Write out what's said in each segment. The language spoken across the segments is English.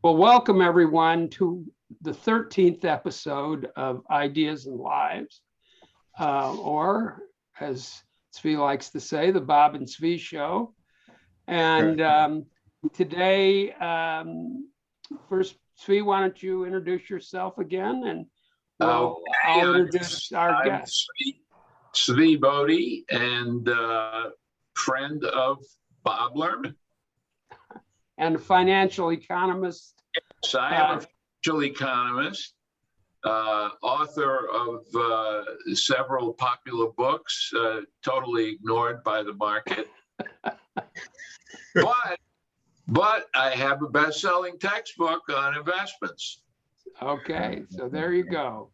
Well, welcome everyone to the 13th episode of Ideas and Lives, or as Zvi likes to say, the Bob and Zvi Show. And today, first, Zvi, why don't you introduce yourself again, and I'll introduce our guest. Zvi Bodie, and friend of Bob Lerman. And a financial economist. Yes, I am a financial economist, author of several popular books, totally ignored by the market. But I have a best-selling textbook on investments. Okay, so there you go.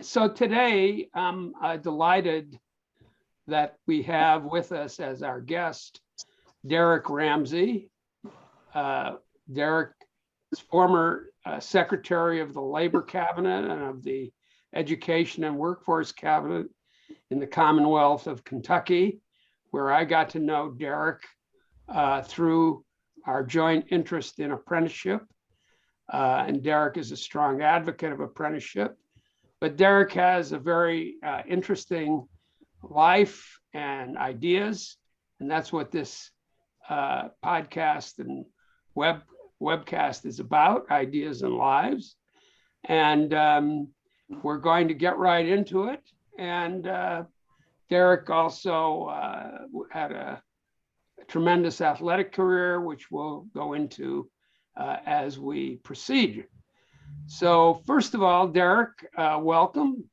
So today, I'm delighted that we have with us as our guest Derrick Ramsey. Derrick is former Secretary of the Labor Cabinet and of the Education and Workforce Cabinet in the Commonwealth of Kentucky, where I got to know Derrick through our joint interest in apprenticeship. And Derrick is a strong advocate of apprenticeship. But Derrick has a very interesting life and ideas, and that's what this podcast and webcast is about, Ideas and Lives. And we're going to get right into it. And Derrick also had a tremendous athletic career, which we'll go into as we proceed. So first of all, Derrick, welcome,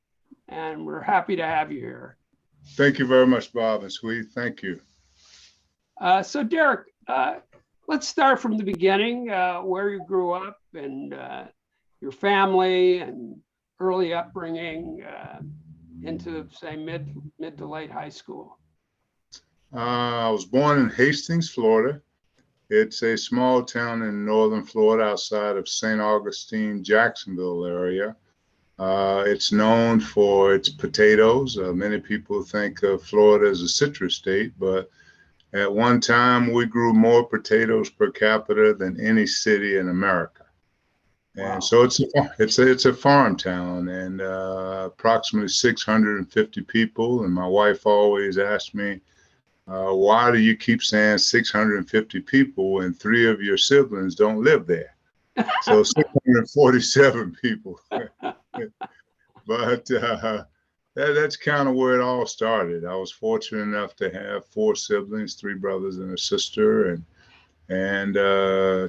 and we're happy to have you here. Thank you very much, Bob and Zvi. Thank you. So Derrick, let's start from the beginning, where you grew up and your family and early upbringing into, say, mid to late high school. I was born in Hastings, Florida. It's a small town in northern Florida outside of St. Augustine, Jacksonville area. It's known for its potatoes. Many people think of Florida as a citrus state, but at one time we grew more potatoes per capita than any city in America. And wow. So it's a farm town, and approximately 650 people. And my wife always asked me, why do you keep saying 650 people when 3 of your siblings don't live there? So 647 people. But that's kind of where it all started. I was fortunate enough to have 4 siblings, 3 brothers and a sister, and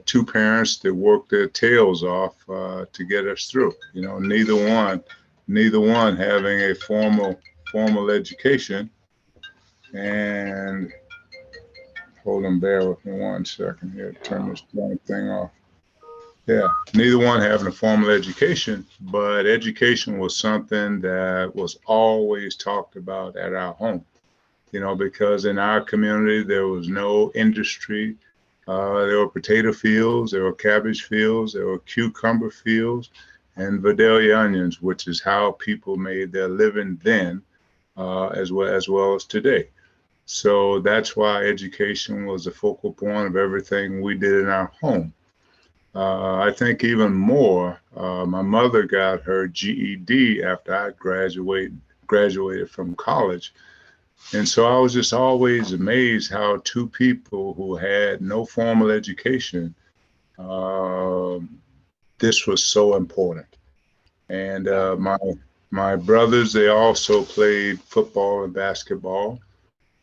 2 parents that worked their tails off to get us through. You know, neither one having a formal education. And hold on, bear with me 1 second here. Turn this thing off. Yeah, neither one having a formal education, but education was something that was always talked about at our home, you know, because in our community, there was no industry. There were potato fields, there were cabbage fields, there were cucumber fields, and Vidalia onions, which is how people made their living then, as well as today. So that's why education was a focal point of everything we did in our home. I think even more, my mother got her GED after I graduated from college. And so I was just always amazed how 2 people who had no formal education, this was so important. And my brothers, they also played football and basketball.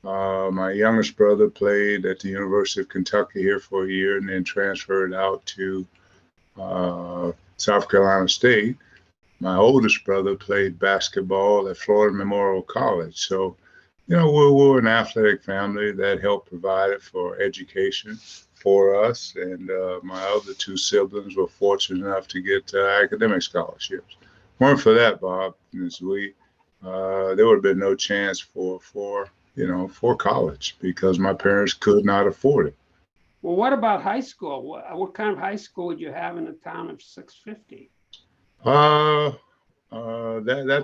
My youngest brother played at the University of Kentucky here for a year and then transferred out to South Carolina State. My oldest brother played basketball at Florida Memorial College. So, you know, we're an athletic family that helped provide for education for us. And my other 2 siblings were fortunate enough to get academic scholarships. Weren't for that, Bob and Zvi, there would have been no chance for college because my parents could not afford it. Well, what about high school? What kind of high school did you have in the town of 650? That's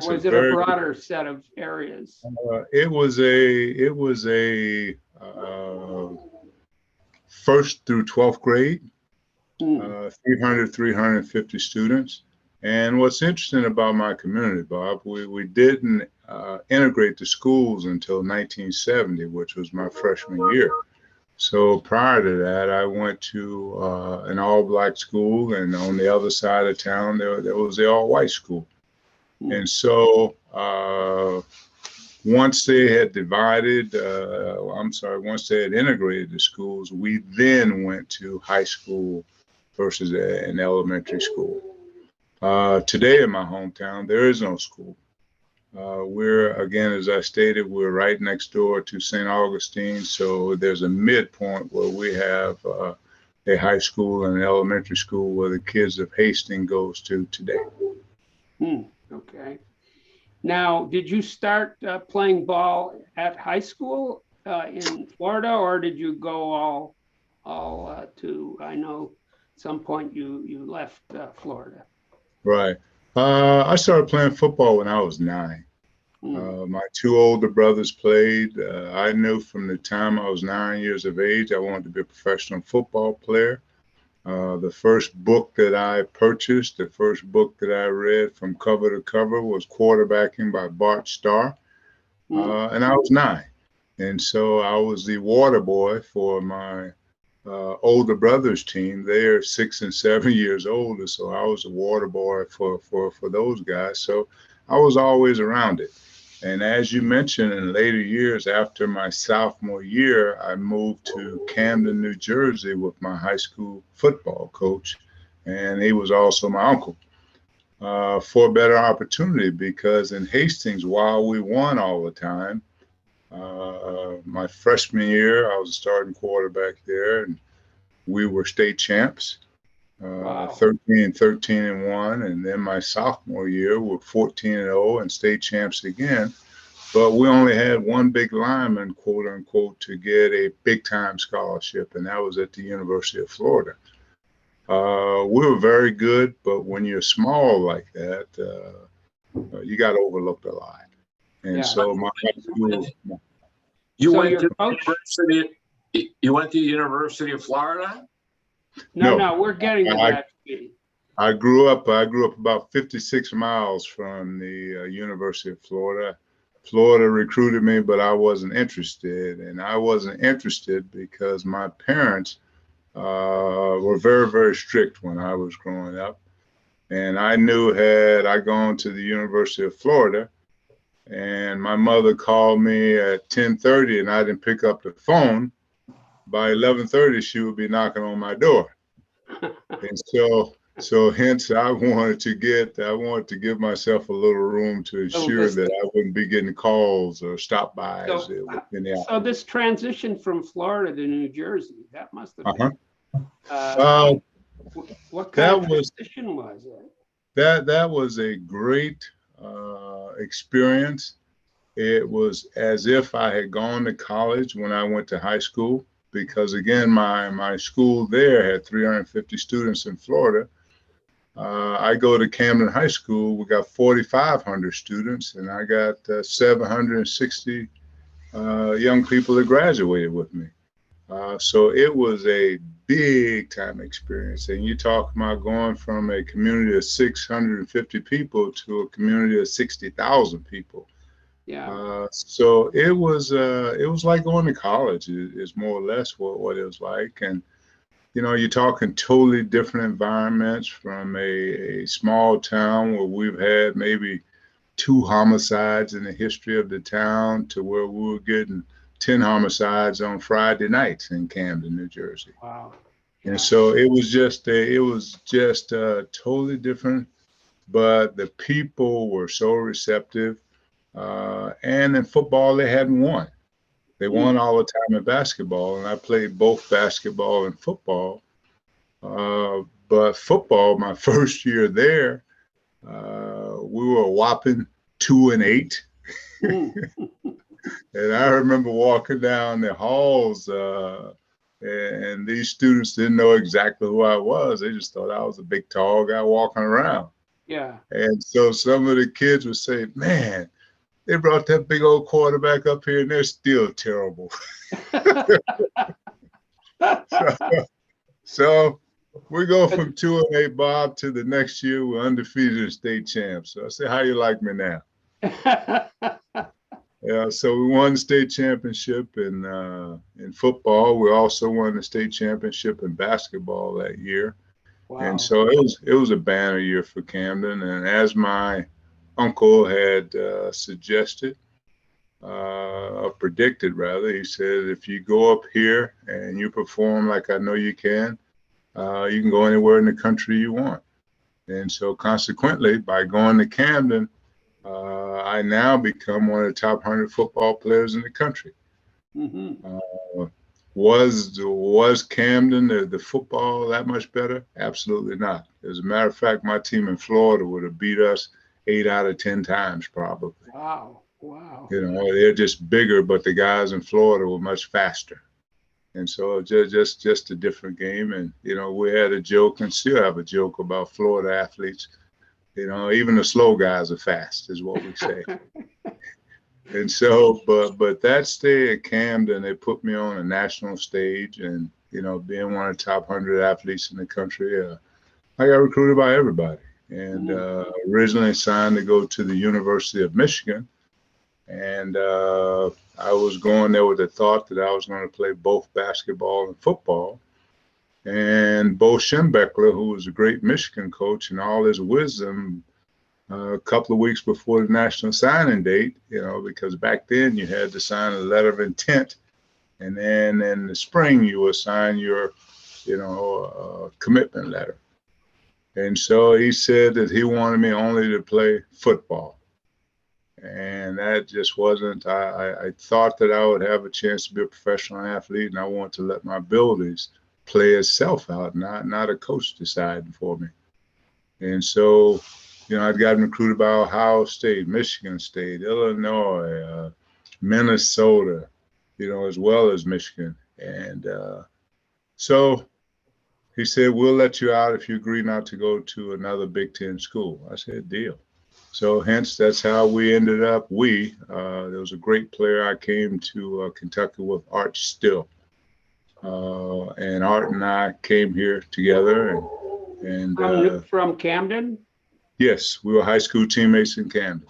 or was it a broader set of areas? It was a 1st through 12th grade, Hmm. 300, 350 students. And what's interesting about my community, Bob, we didn't integrate the schools until 1970, which was my freshman year. So prior to that, I went to an all-black school, and on the other side of town, there was the all-white school. Hmm. And so once they had once they had integrated the schools, we then went to high school versus an elementary school. Today in my hometown, there is no school. We're, again, as I stated, we're right next door to St. Augustine. So there's a midpoint where we have a high school and an elementary school where the kids of Hastings goes to today. Okay. Now, did you start playing ball at high school in Florida, or did you go all to, I know at some point you left Florida? Right. I started playing football when I was 9. My 2 older brothers played. I knew from the time I was 9 years of age, I wanted to be a professional football player. The first book that I purchased, the first book that I read from cover to cover was Quarterbacking by Bart Starr. And I was 9. And so I was the water boy for my older brothers team. They are 6 and 7 years older. So I was a water boy for those guys. So I was always around it. And as you mentioned, in later years, after my sophomore year, I moved to Camden, New Jersey with my high school football coach. And he was also my uncle for a better opportunity, because in Hastings, while we won all the time, my freshman year, I was a starting quarterback there, and we were state champs. Wow. 13 and 1, and then my sophomore year we're 14 and 0 and state champs again. But we only had one big lineman, quote unquote, to get a big time scholarship, and that was at the University of Florida. We were very good, but when you're small like that, you got overlooked a lot. And Yeah. so my high school. You So went your to coach- you went to the University of Florida? No, we're getting to I- that. I grew up about 56 miles from the University of Florida. Florida recruited me, but I wasn't interested. And I wasn't interested because my parents were very, very strict when I was growing up. And I knew, had I gone to the University of Florida and my mother called me at 10:30 and I didn't pick up the phone, by 11:30 she would be knocking on my door. And so hence I wanted to give myself a little room to ensure that I wouldn't be getting calls or stop bys. So this transition from Florida to New Jersey, that must have been, what kind of transition was it? That was a great experience. It was as if I had gone to college when I went to high school, because again, my school there had 350 students in Florida. I go to Camden High School, we got 4,500 students, and I got 760 young people that graduated with me. So it was a big time experience. And you talk about going from a community of 650 people to a community of 60,000 people. Yeah. So it was like going to college is more or less what it was like. And you know, you're talking totally different environments, from a small town where we've had maybe 2 homicides in the history of the town to where we were getting 10 homicides on Friday nights in Camden, New Jersey. Wow. Yeah. And so it was just totally different, but the people were so receptive. And in football, they hadn't won. They won all the time in basketball, and I played both basketball and football. But football, my first year there, we were a whopping 2 and 8. And I remember walking down the halls, and these students didn't know exactly who I was. They just thought I was a big, tall guy walking around. Yeah. And so some of the kids would say, "Man, they brought that big old quarterback up here and they're still terrible." So We go from 2-8, Bob, to the next year we're undefeated state champs. So I say, how you like me now? Yeah, so we won the state championship in football. We also won the state championship in basketball that year. Wow. And so it was a banner year for Camden. And as my uncle had suggested, or predicted rather, he said, if you go up here and you perform like I know you can go anywhere in the country you want. And so consequently, by going to Camden, I now become one of the top 100 football players in the country. Mm-hmm. Was Camden the football that much better? Absolutely not. As a matter of fact, my team in Florida would have beat us 8 out of 10 times probably. Wow. Wow. You know, they're just bigger, but the guys in Florida were much faster. And so just a different game. And, you know, we had a joke and still have a joke about Florida athletes. You know, even the slow guys are fast, is what we say. And so, but that stay at Camden, they put me on a national stage, and you know, being one of the top 100 athletes in the country, I got recruited by everybody, and originally signed to go to the University of Michigan, and I was going there with the thought that I was going to play both basketball and football. And Bo Schembechler, who was a great Michigan coach, and all his wisdom, a couple of weeks before the national signing date, you know, because back then you had to sign a letter of intent, and then in the spring you would sign your, you know, commitment letter. And so he said that he wanted me only to play football. And that just wasn't, I thought that I would have a chance to be a professional athlete, and I wanted to let my abilities play itself out, not a coach deciding for me. And so, you know, I'd gotten recruited by Ohio State, Michigan State, Illinois, Minnesota, you know, as well as Michigan. And so he said, we'll let you out if you agree not to go to another Big Ten school. I said, deal. So hence, that's how we ended up. There was a great player. I came to Kentucky with Art Still. And Art and I came here together. And from Camden? Yes, we were high school teammates in Camden.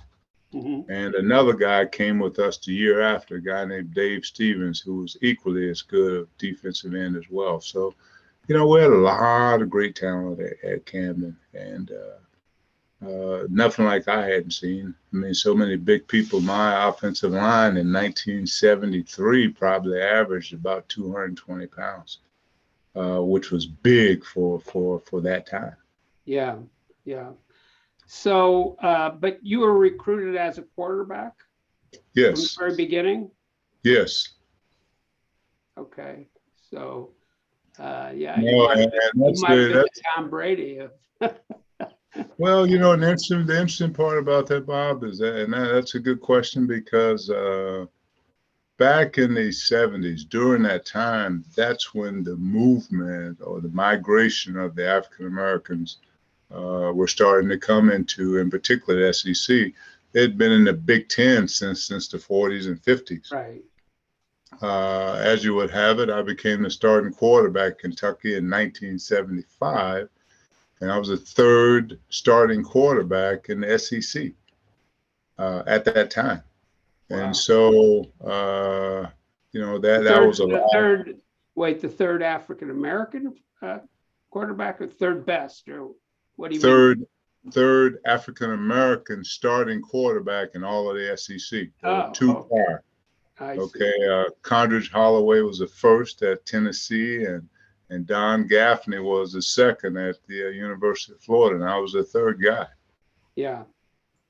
Mm-hmm. And another guy came with us the year after, a guy named Dave Stevens, who was equally as good at defensive end as well. So, you know, we had a lot of great talent at Camden, and nothing like I hadn't seen. I mean, so many big people. My offensive line in 1973 probably averaged about 220 pounds, which was big for that time. Yeah, yeah. So, but you were recruited as a quarterback? Yes. From the very beginning? Yes. Okay. So, yeah, No, you might have been that's the Tom Brady of. Well, you know, the interesting part about that, Bob, is that's a good question, because back in the 70s, during that time, that's when the movement or the migration of the African Americans were starting to come into, in particular, the SEC. They'd been in the Big Ten since the 40s and 50s. Right. As you would have it, I became the starting quarterback at Kentucky in 1975. And I was the third starting quarterback in the SEC at that time. Wow. And so, you know, that was a lot. The third African-American quarterback, or third best, or what do you mean? Third African-American starting quarterback in all of the SEC. Too far. Okay, Condredge Holloway was the first at Tennessee, and Don Gaffney was the second at the University of Florida, and I was the third guy. Yeah.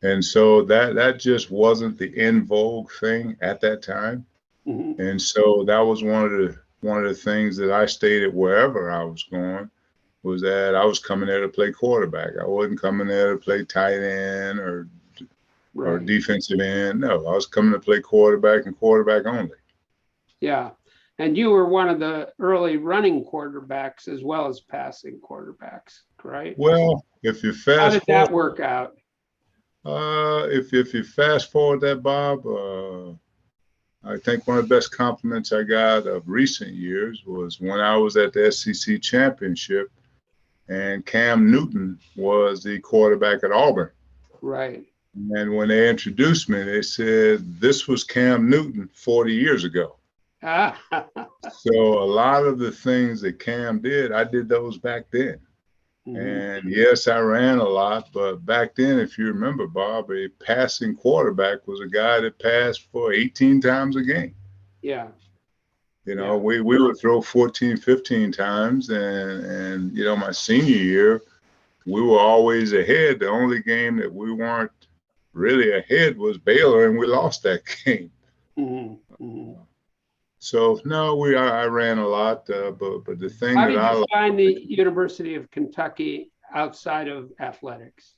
And so that just wasn't the in vogue thing at that time. Mm-hmm. And so that was one of the things that I stated wherever I was going, was that I was coming there to play quarterback. I wasn't coming there to play tight end or defensive end. No, I was coming to play quarterback and quarterback only. Yeah. And you were one of the early running quarterbacks as well as passing quarterbacks, right? Well, if you fast how did that work out? If you fast forward that, Bob, I think one of the best compliments I got of recent years was when I was at the SEC championship. and Cam Newton was the quarterback at Auburn. Right. And when they introduced me, they said, this was Cam Newton 40 years ago. Ah, So a lot of the things that Cam did, I did those back then. And yes, I ran a lot, but back then, if you remember, Bob, a passing quarterback was a guy that passed for 18 times a game. yeah. You know, we would throw 14, 15 times. And, you know, my senior year, we were always ahead. The only game that we weren't really ahead was Baylor, and we lost that game. So no, I ran a lot, but the thing How that did I you like, find the University of Kentucky outside of athletics?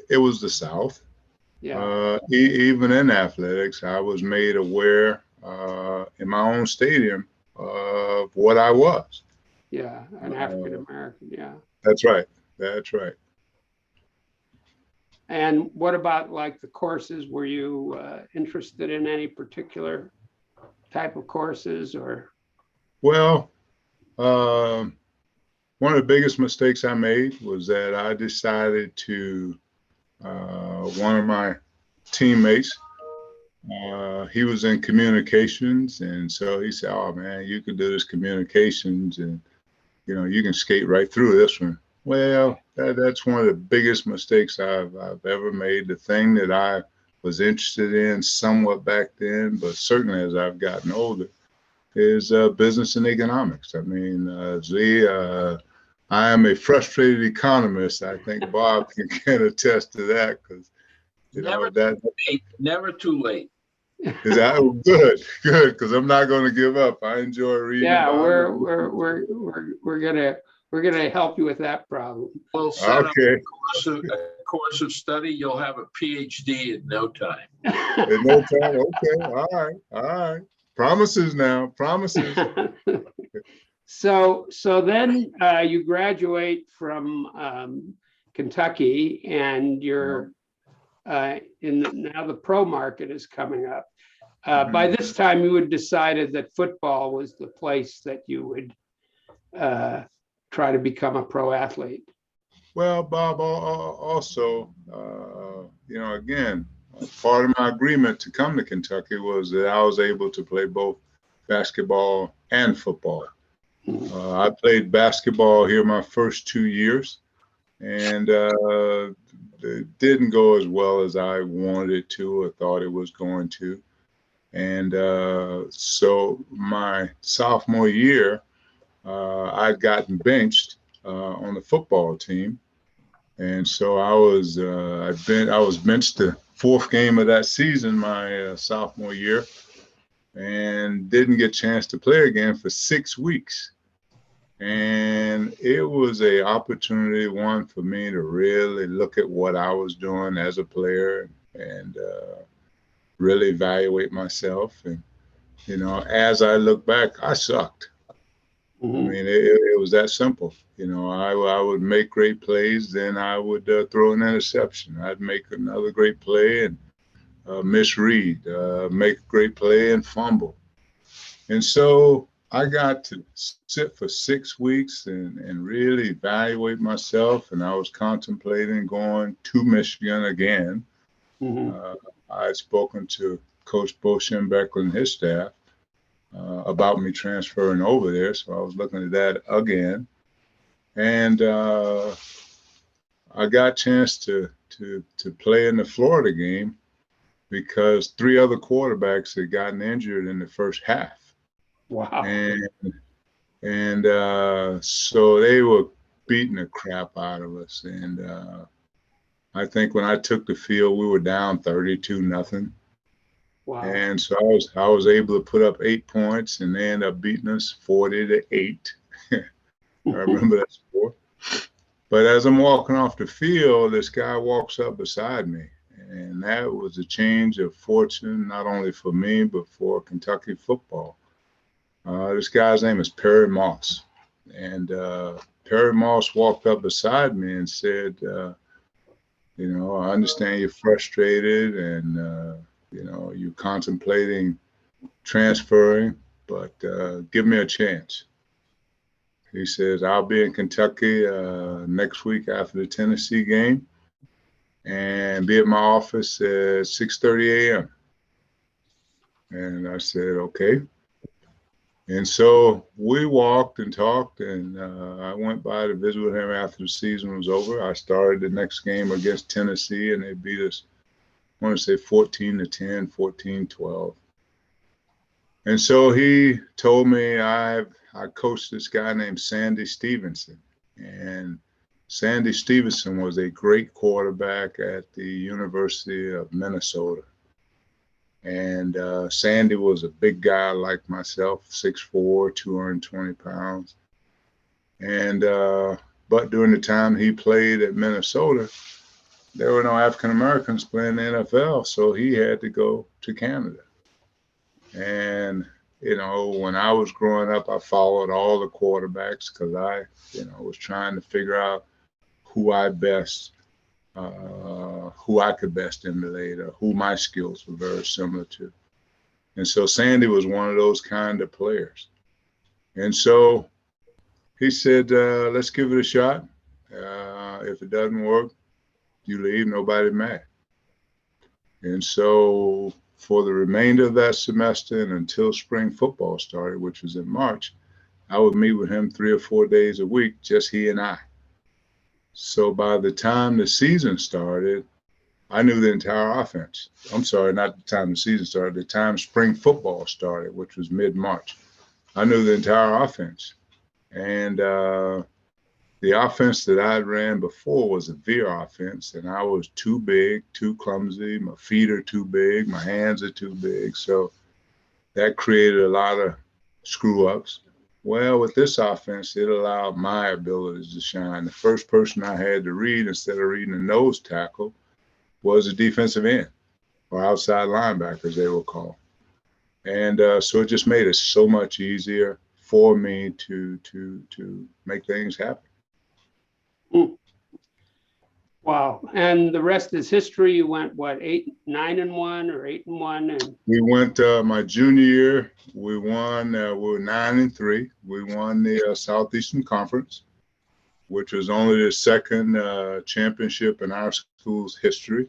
it was the South. Yeah. Even in athletics, I was made aware in my own stadium of what I was. Yeah. An African American. Yeah. That's right. That's right. And what about like the courses? Were you interested in any particular type of courses or? Well, one of the biggest mistakes I made was that I decided to, one of my teammates, he was in communications. And so he said, oh man, you can do this communications and, you know, you can skate right through this one. Well, that's one of the biggest mistakes I've ever made. The thing that I was interested in somewhat back then, but certainly as I've gotten older, is business and economics. I mean, I am a frustrated economist. I think Bob can attest to that because, you know, never too late. Is that good? Good, because I'm not going to give up. I enjoy reading. Yeah, we're gonna help you with that problem. We'll set up a course of study. You'll have a PhD in no time. In no time. Okay. All right. All right. Promises now. Promises. So then you graduate from Kentucky, and you're now the pro market is coming up. By this time, you had decided that football was the place that you would try to become a pro athlete. Well, Bob, also, you know, again, part of my agreement to come to Kentucky was that I was able to play both basketball and football. I played basketball here my first 2 years, and it didn't go as well as I wanted it to or thought it was going to. And so my sophomore year, I'd gotten benched on the football team. And so I was benched the fourth game of that season, my sophomore year, and didn't get a chance to play again for 6 weeks. And it was an opportunity, one, for me to really look at what I was doing as a player and really evaluate myself. And, you know, as I look back, I sucked. I mean, it was that simple. You know, I would make great plays, then I would throw an interception. I'd make another great play and misread, make a great play and fumble. And so I got to sit for 6 weeks and really evaluate myself. And I was contemplating going to Michigan again. I had spoken to Coach Bo Schembechler and his staff about me transferring over there. So I was looking at that again. And I got a chance to play in the Florida game because 3 other quarterbacks had gotten injured in the first half. Wow. And so they were beating the crap out of us. And I think when I took the field, we were down 32-0. Wow. And so I was able to put up 8 points, and they ended up beating us 40-8. I remember that score. But as I'm walking off the field, this guy walks up beside me. And that was a change of fortune, not only for me, but for Kentucky football. This guy's name is Perry Moss. And Perry Moss walked up beside me and said, you know, I understand you're frustrated and, you know, you're contemplating transferring, but give me a chance. He says, I'll be in Kentucky next week after the Tennessee game and be at my office at 6:30 a.m. And I said, okay. And so we walked and talked, and I went by to visit with him after the season was over. I started the next game against Tennessee, and they beat us, I want to say 14-10, 14-12. And so he told me I coached this guy named Sandy Stevenson. And Sandy Stevenson was a great quarterback at the University of Minnesota. And Sandy was a big guy like myself, 6'4", 220 pounds. And but during the time he played at Minnesota, there were no African Americans playing the NFL, so he had to go to Canada. And you know, when I was growing up, I followed all the quarterbacks because I, was trying to figure out who I could best emulate, or who my skills were very similar to. And so Sandy was one of those kind of players. And so he said, let's give it a shot. If it doesn't work, you leave, nobody mad. And so for the remainder of that semester and until spring football started, which was in March, I would meet with him 3 or 4 days a week, just he and I. So by the time the season started, I knew the entire offense. I'm sorry, not the time the season started, the time spring football started, which was mid-March. I knew the entire offense. And the offense that I ran before was a veer offense, and I was too big, too clumsy. My feet are too big. My hands are too big. So that created a lot of screw-ups. Well, with this offense, it allowed my abilities to shine. The first person I had to read, instead of reading a nose tackle, was a defensive end, or outside linebackers, they were called. And so it just made it so much easier for me to make things happen. Wow. And the rest is history. You went, what, 9-1 or 8-1? And We went my junior year. We won. We were 9-3. We won the Southeastern Conference, which was only the second championship in our school's history.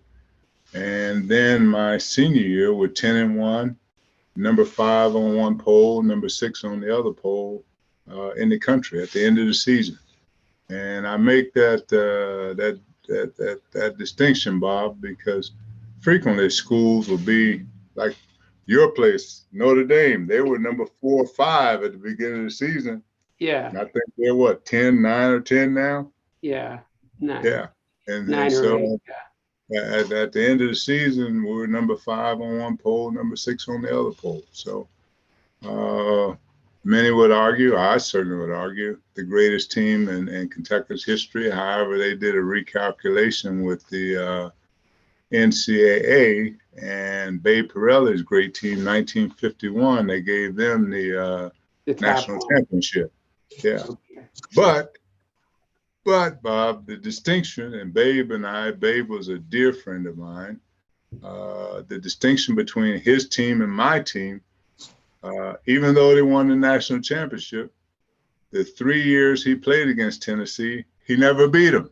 And then my senior year, we're 10-1, number 5 on one poll, number 6 on the other poll in the country at the end of the season. And I make that distinction, Bob, because frequently schools will be like your place, Notre Dame. They were number 4 or 5 at the beginning of the season. yeah. And I think they're what, 10, 9 or 10 now? Yeah. 9. Yeah. And 9 or so 8. Yeah. at the end of the season, we were number 5 on one poll, number 6 on the other poll. So many would argue, I certainly would argue, the greatest team in Kentucky's history. However, they did a recalculation with the NCAA, and Babe Pirelli's great team, 1951, they gave them the national championship. Yeah. Okay. But Bob, the distinction, and Babe was a dear friend of mine, the distinction between his team and my team, even though they won the national championship, the 3 years he played against Tennessee, he never beat them.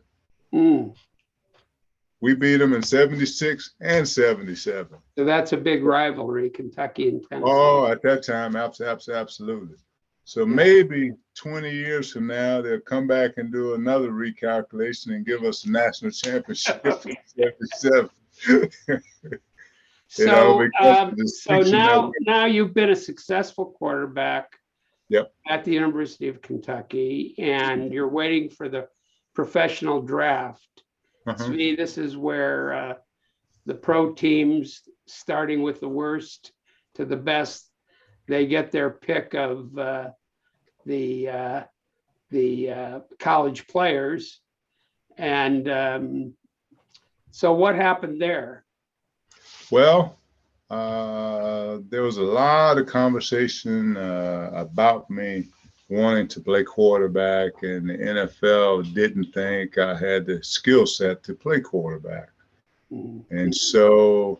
We beat them in 76 and 77. So that's a big rivalry, Kentucky and Tennessee. Oh, at that time, absolutely. So maybe 20 years from now, they'll come back and do another recalculation and give us a national championship in 77. So now you've been a successful quarterback at the University of Kentucky, and you're waiting for the professional draft. To me, this is where the pro teams, starting with the worst to the best, they get their pick of the college players. And so what happened there? Well, there was a lot of conversation about me wanting to play quarterback, and the NFL didn't think I had the skill set to play quarterback. And so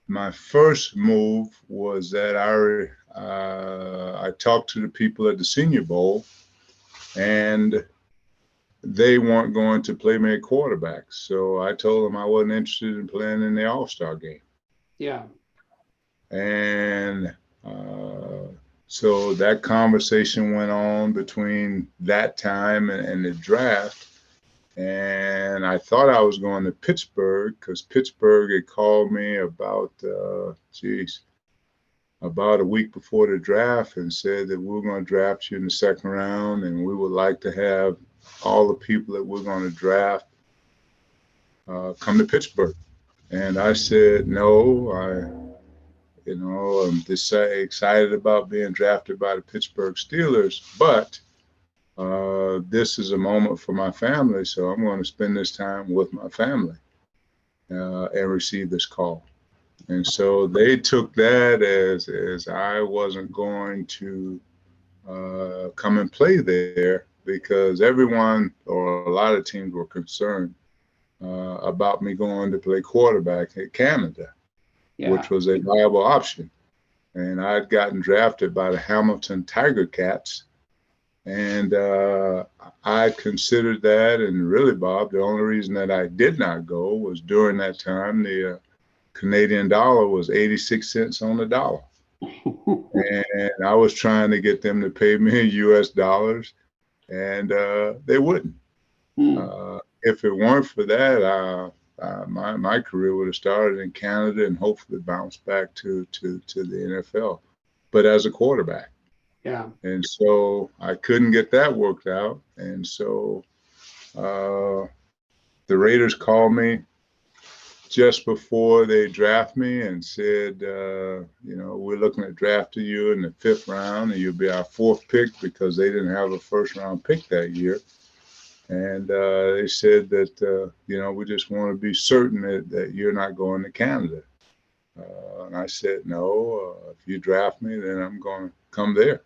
my first move was that I talked to the people at the Senior Bowl, and they weren't going to play me at quarterback. So I told them I wasn't interested in playing in the All-Star game. Yeah. And so that conversation went on between that time and the draft. And I thought I was going to Pittsburgh because Pittsburgh had called me about a week before the draft and said that we're going to draft you in the second round, and we would like to have all the people that we're going to draft come to Pittsburgh. And I said, no, I'm just excited about being drafted by the Pittsburgh Steelers, but this is a moment for my family, so I'm going to spend this time with my family and receive this call. And so they took that as I wasn't going to come and play there because everyone or a lot of teams were concerned about me going to play quarterback at Canada, which was a viable option. And I'd gotten drafted by the Hamilton Tiger Cats. And I considered that. And really, Bob, the only reason that I did not go was during that time, the Canadian dollar was 86 cents on the dollar. And I was trying to get them to pay me in US dollars, and they wouldn't. If it weren't for that, my career would have started in Canada and hopefully bounced back to the NFL, but as a quarterback. Yeah. And so I couldn't get that worked out. And so the Raiders called me just before they draft me and said, we're looking at drafting you in the 5th round, and you'll be our 4th pick because they didn't have a 1st round pick that year. And they said that, we just want to be certain that you're not going to Canada. And I said, no, if you draft me, then I'm going to come there.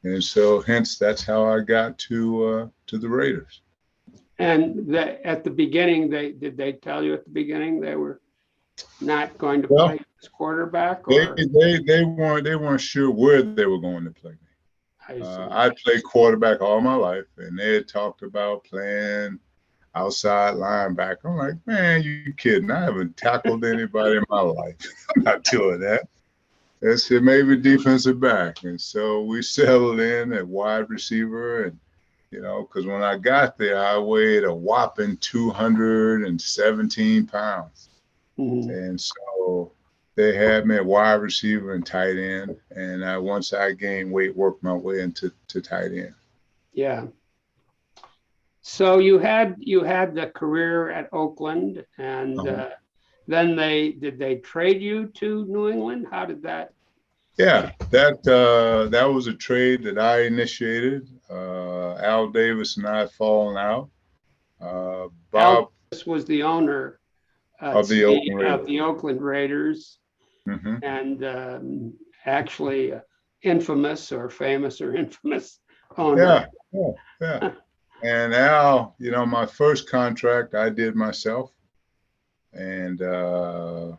And so hence that's how I got to the Raiders. And at the beginning, did they tell you at the beginning they were not going to play as quarterback? Or? They weren't sure where they were going to play me. I played quarterback all my life, and they had talked about playing outside linebacker. I'm like, man, you kidding? I haven't tackled anybody in my life. I'm not doing that. They said maybe defensive back. And so we settled in at wide receiver. And, because when I got there, I weighed a whopping 217 pounds. Mm-hmm. And so they had me at wide receiver and tight end. And once I gained weight, worked my way into tight end. Yeah. So you had the career at Oakland, and then did they trade you to New England? How did that? Yeah, that was a trade that I initiated. Al Davis and I had fallen out. Bob Al Davis was the owner of the Oakland Raiders, mm-hmm. and actually infamous or infamous owner. Yeah. And Al, my first contract I did myself. And, my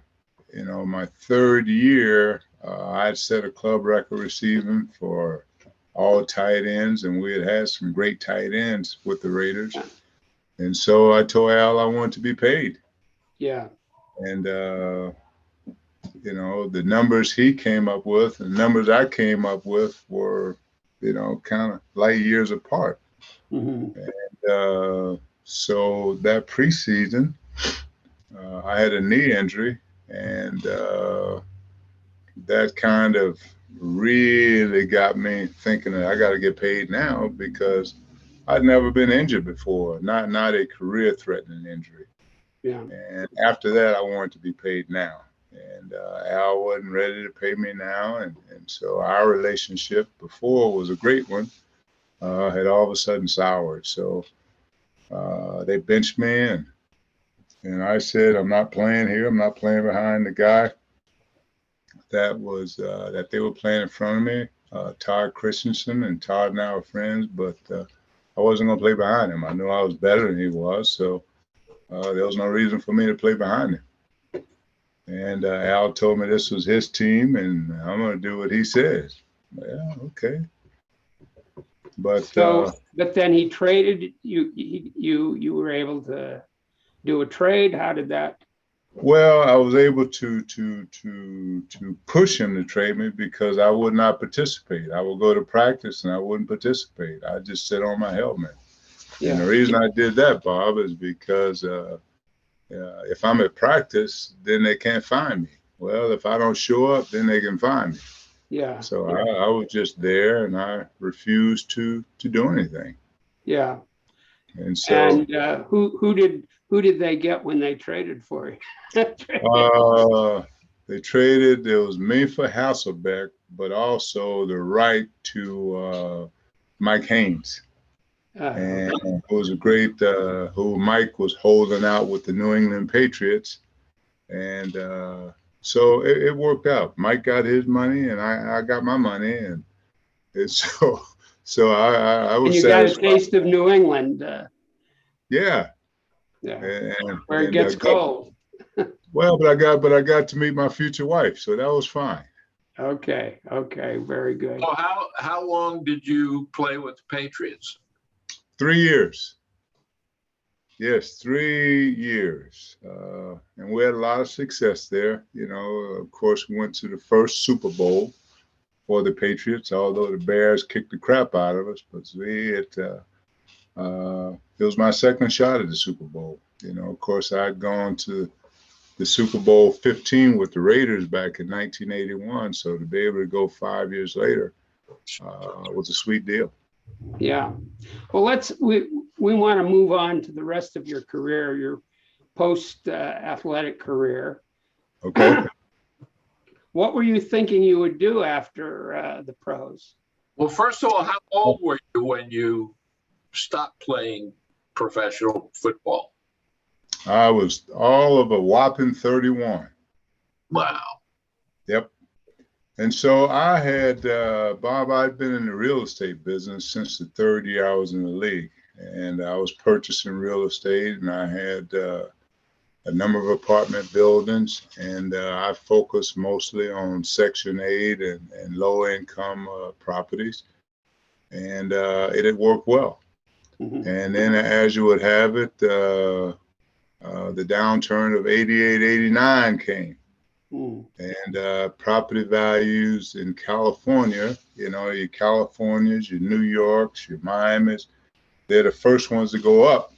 3rd year, I'd set a club record receiving for all tight ends, and we had some great tight ends with the Raiders. And so I told Al I wanted to be paid. Yeah. And, the numbers he came up with and the numbers I came up with were, kind of light years apart. Mm-hmm. And so that preseason, I had a knee injury, and that kind of really got me thinking that I got to get paid now because I'd never been injured before, not a career-threatening injury. Yeah. And after that, I wanted to be paid now. And Al wasn't ready to pay me now, and so our relationship before was a great one. Had all of a sudden soured. So they benched me, and I said, I'm not playing here. I'm not playing behind the guy that they were playing in front of me, Todd Christensen, and Todd and I were friends, but I wasn't going to play behind him. I knew I was better than he was, so there was no reason for me to play behind him. And Al told me this was his team, and I'm going to do what he says. Yeah, okay. But but then he traded you. You were able to do a trade. How did that? well, I was able to push him to trade me because I would not participate. I would go to practice and I wouldn't participate. I just sit on my helmet. And the reason I did that, Bob, is because if I'm at practice, then they can't find me. Well, if I don't show up, then they can find me. Yeah. So I was just there, and I refused to do anything. Yeah. And so, who did they get when they traded for you? they traded. There was me for Hasselbeck, but also the right to Mike Haynes. And it was a great, who Mike was holding out with the New England Patriots. And so it worked out. Mike got his money and I got my money. And so I was and you satisfied. got a taste of New England. Yeah. Where it gets cold. Well, but I got to meet my future wife. So that was fine. Okay. Very good. So how long did you play with the Patriots? 3 years. Yes, 3 years. And we had a lot of success there. You know, of course, we went to the first Super Bowl for the Patriots, although the Bears kicked the crap out of us. But it was my second shot at the Super Bowl. You know, of course, I'd gone to the Super Bowl 15 with the Raiders back in 1981. So to be able to go 5 years later was a sweet deal. Yeah. Well, we want to move on to the rest of your career, your post athletic career. Okay. What were you thinking you would do after the pros? Well, first of all, how old were you when you stopped playing professional football? I was all of a whopping 31. Wow. Yep. And so I had, Bob, I'd been in the real estate business since the third year I was in the league. And I was purchasing real estate, and I had a number of apartment buildings. And I focused mostly on Section 8 and low income properties. And it had worked well. Mm-hmm. And then, as you would have it, the downturn of 88, 89 came. And property values in California, you know, your Californias, your New Yorks, your Miamis, they're the first ones to go up,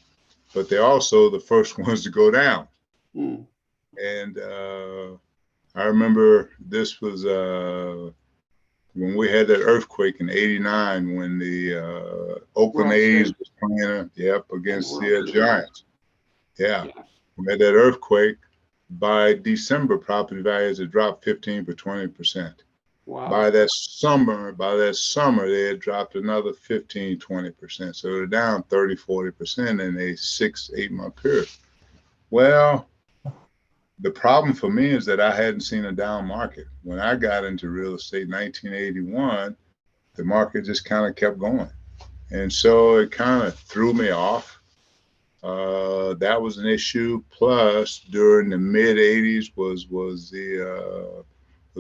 but they're also the first ones to go down. And I remember this was when we had that earthquake in 89 when the Oakland A's was playing against the Giants. Yeah. We had that earthquake. By December, property values had dropped 15 to 20%. Wow. By that summer, they had dropped another 15, 20%. So they're down 30, 40% in a 6-8 month period. Well, the problem for me is that I hadn't seen a down market. When I got into real estate in 1981, the market just kind of kept going. And so it kind of threw me off. That was an issue. Plus, during the mid '80s was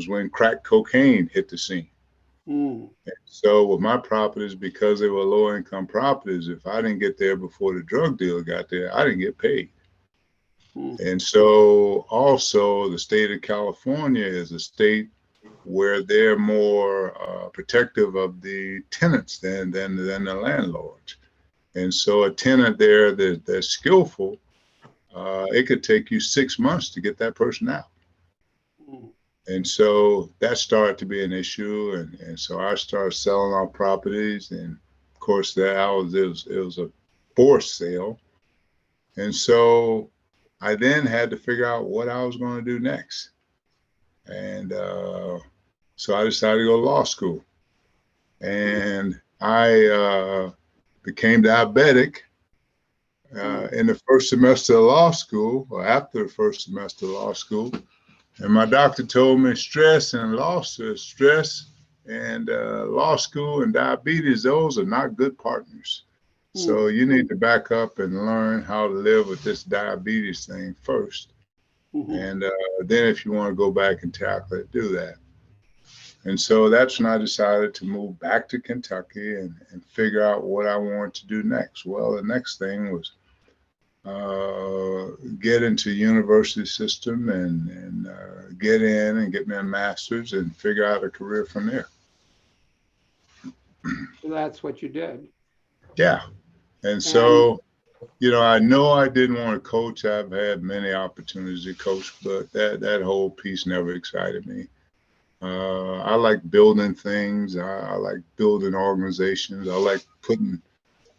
when crack cocaine hit the scene. So with my properties, because they were low income properties, if I didn't get there before the drug dealer got there, I didn't get paid. And so also the state of California is a state where they're more protective of the tenants than the landlords. And so a tenant there that's skillful, it could take you 6 months to get that person out. And so that started to be an issue. And so I started selling our properties. And of course, it was a forced sale. And so I then had to figure out what I was going to do next. And so I decided to go to law school. And I became diabetic in the first semester of law school, or after the first semester of law school. And my doctor told me stress and law school and diabetes, those are not good partners. So you need to back up and learn how to live with this diabetes thing first. And then if you want to go back and tackle it, do that. And so that's when I decided to move back to Kentucky and figure out what I wanted to do next. Well, the next thing was get into university system and get in and get me a master's and figure out a career from there. So that's what you did. Yeah. And so, you know I didn't want to coach. I've had many opportunities to coach, but that whole piece never excited me. I like building things. I like building organizations. I like putting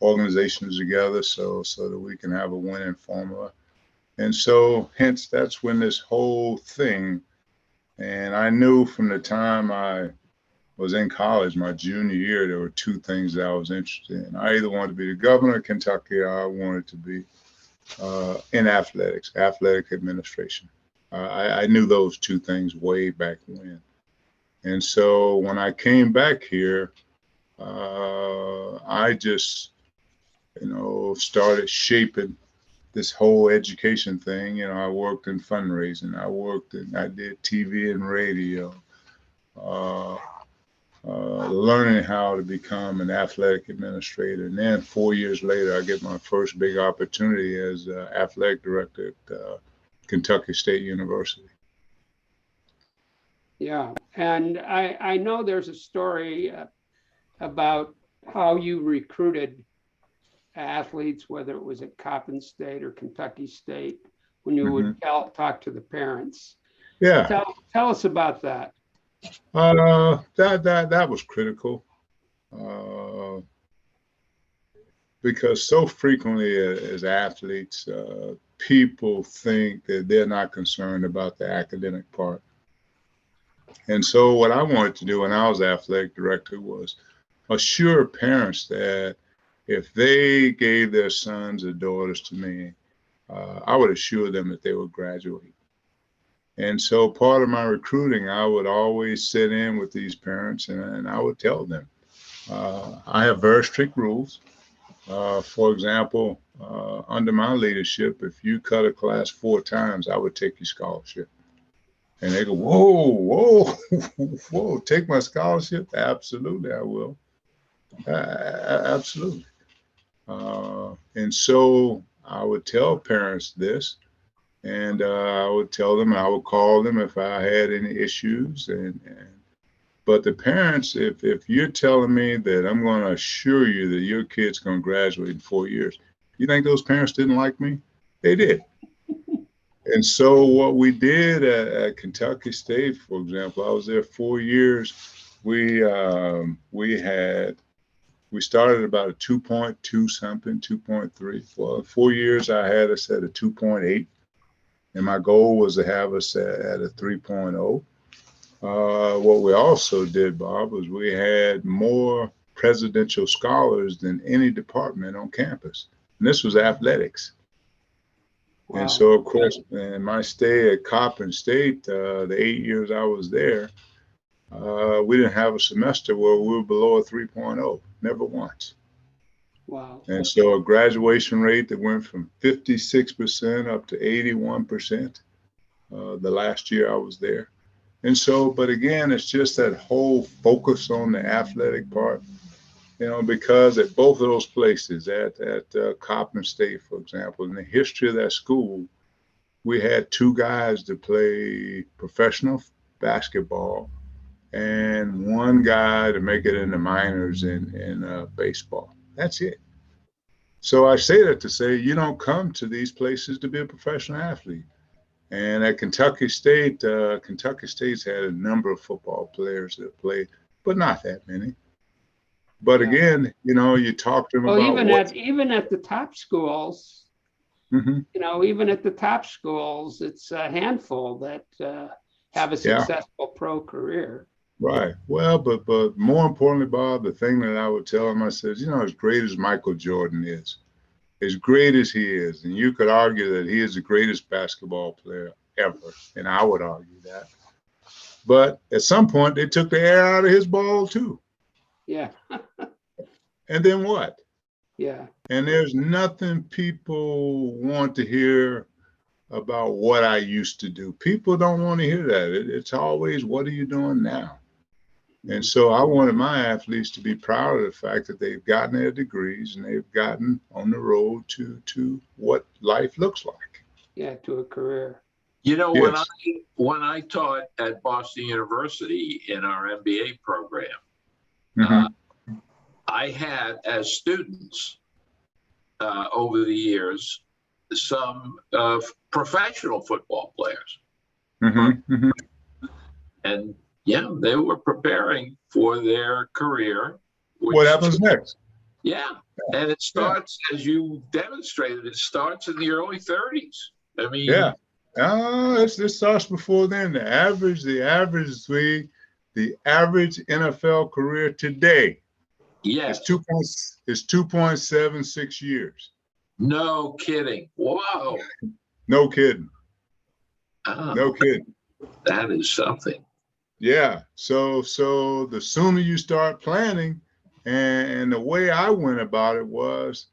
organizations together so that we can have a winning formula. And so hence that's when this whole thing, and I knew from the time I was in college, my junior year, there were two things that I was interested in. I either wanted to be the governor of Kentucky or I wanted to be in athletics, athletic administration. I knew those two things way back when. And so when I came back here, I just, started shaping this whole education thing. I worked in fundraising. I did TV and radio, learning how to become an athletic administrator. And then 4 years later, I get my first big opportunity as athletic director at Kentucky State University. Yeah, and I know there's a story about how you recruited athletes, whether it was at Coppin State or Kentucky State, when you would talk to the parents. Yeah. Tell us about that. That was critical because so frequently as athletes, people think that they're not concerned about the academic part. And so what I wanted to do when I was athletic director was assure parents that if they gave their sons or daughters to me, I would assure them that they would graduate. And so part of my recruiting, I would always sit in with these parents and I would tell them, I have very strict rules. For example, under my leadership, if you cut a class 4 times, I would take your scholarship. And they go, whoa, whoa, take my scholarship? Absolutely, I will. Absolutely. And so I would tell parents this, and I would tell them, I would call them if I had any issues. But the parents, if you're telling me that I'm going to assure you that your kid's going to graduate in 4 years, you think those parents didn't like me? They did. And so what we did at Kentucky State, for example, I was there 4 years. We started about a 2.2 something, 2.3. Well, 4 years I had us at a 2.8, and my goal was to have us at a 3.0. What we also did, Bob, was we had more presidential scholars than any department on campus, and this was athletics. Wow. And so, of course, in my stay at Coppin State, the 8 years I was there, we didn't have a semester where we were below a 3.0, never once. Wow. And so a graduation rate that went from 56% up to 81% the last year I was there. And so, but again, it's just that whole focus on the athletic part, because at both of those places, at Coppin State, for example, in the history of that school, we had 2 guys to play professional basketball and 1 guy to make it in the minors in baseball. That's it. So I say that to say you don't come to these places to be a professional athlete. And at Kentucky State, Kentucky State's had a number of football players that played, but not that many. But again, you talk to them about even at the top schools, even at the top schools, it's a handful that have a successful pro career. Right. Well, but more importantly, Bob, the thing that I would tell them, I said, as great as Michael Jordan is, as great as he is, and you could argue that he is the greatest basketball player ever, and I would argue that. But at some point, they took the air out of his ball too. Yeah. And then what? Yeah. And there's nothing people want to hear about what I used to do. People don't want to hear that. It's always, what are you doing now? And so I wanted my athletes to be proud of the fact that they've gotten their degrees and they've gotten on the road to what life looks like. Yeah, to a career. You know, Yes. when I taught at Boston University in our MBA program, Mhm. I had as students over the years some professional football players, Mhm. Mhm. and yeah, they were preparing for their career. What happens next? Yeah, and it Yeah. starts, as you demonstrated, it starts in the early 30s. I mean, Yeah. It starts before then. The average NFL career today yes, is 2.76 years. no kidding. Whoa. No kidding. Ah, No kidding. that is something. Yeah. So the sooner you start planning, and the way I went about it was,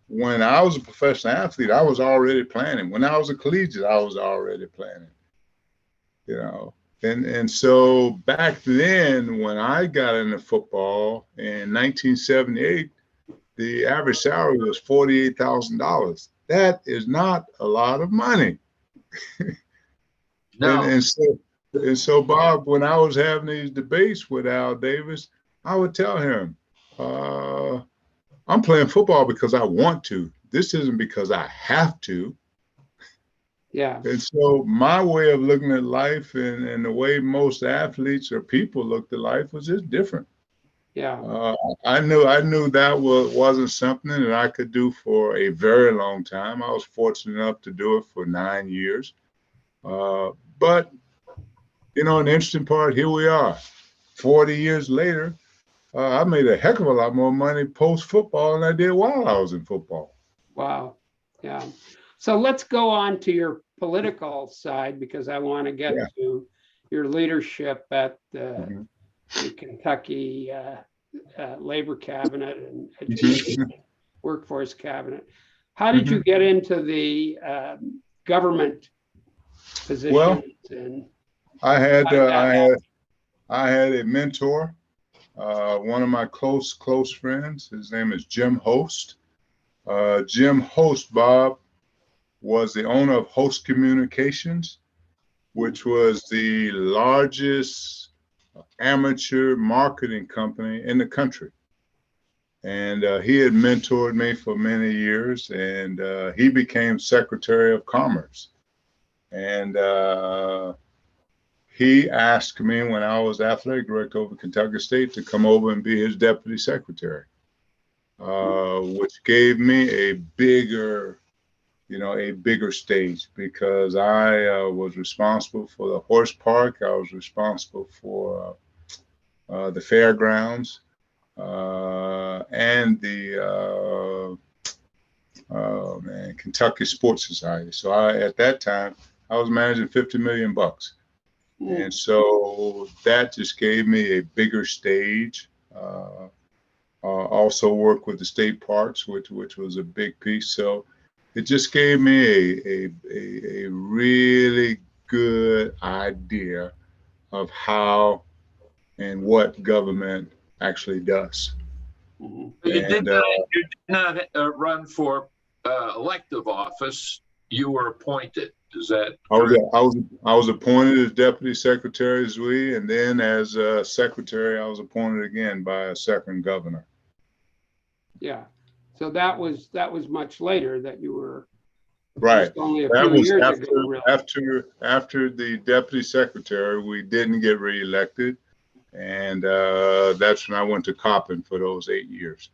when I was a professional athlete, I was already planning. When I was a collegiate, I was already planning. You know, and so back then, when I got into football in 1978, the average salary was $48,000. That is not a lot of money. No. And so Bob, when I was having these debates with Al Davis, I would tell him, I'm playing football because I want to. This isn't because I have to. Yeah. And so my way of looking at life and the way most athletes or people looked at life was just different. Yeah. I knew that wasn't something that I could do for a very long time. I was fortunate enough to do it for 9 years. But an interesting part, here we are, 40 years later. I made a heck of a lot more money post football than I did while I was in football. Wow. Yeah. So let's go on to your political side, because I want to get to your leadership at the Kentucky Labor Cabinet and Education Workforce Cabinet. How did you get into the government positions? Well, and I had a mentor, one of my close friends. His name is Jim Host. Jim Host, Bob, was the owner of Host Communications, which was the largest amateur marketing company in the country. And he had mentored me for many years, and he became Secretary of Commerce. And he asked me, when I was athletic director over Kentucky State, to come over and be his deputy secretary, which gave me a bigger stage, because I was responsible for the horse park. I was responsible for the fairgrounds and the Kentucky Sports Society. So at that time, I was managing $50 million. And so that just gave me a bigger stage. Also worked with the state parks, which was a big piece. So it just gave me a really good idea of how and what government actually does. You did not run for elective office. You were appointed. Is that correct? I was appointed as deputy secretary as and then as secretary, I was appointed again by a second governor. Yeah. So that was much later that you were. Right. Only a that few was years after, ago, really. after the deputy secretary, we didn't get reelected. And that's when I went to Coppin for those 8 years.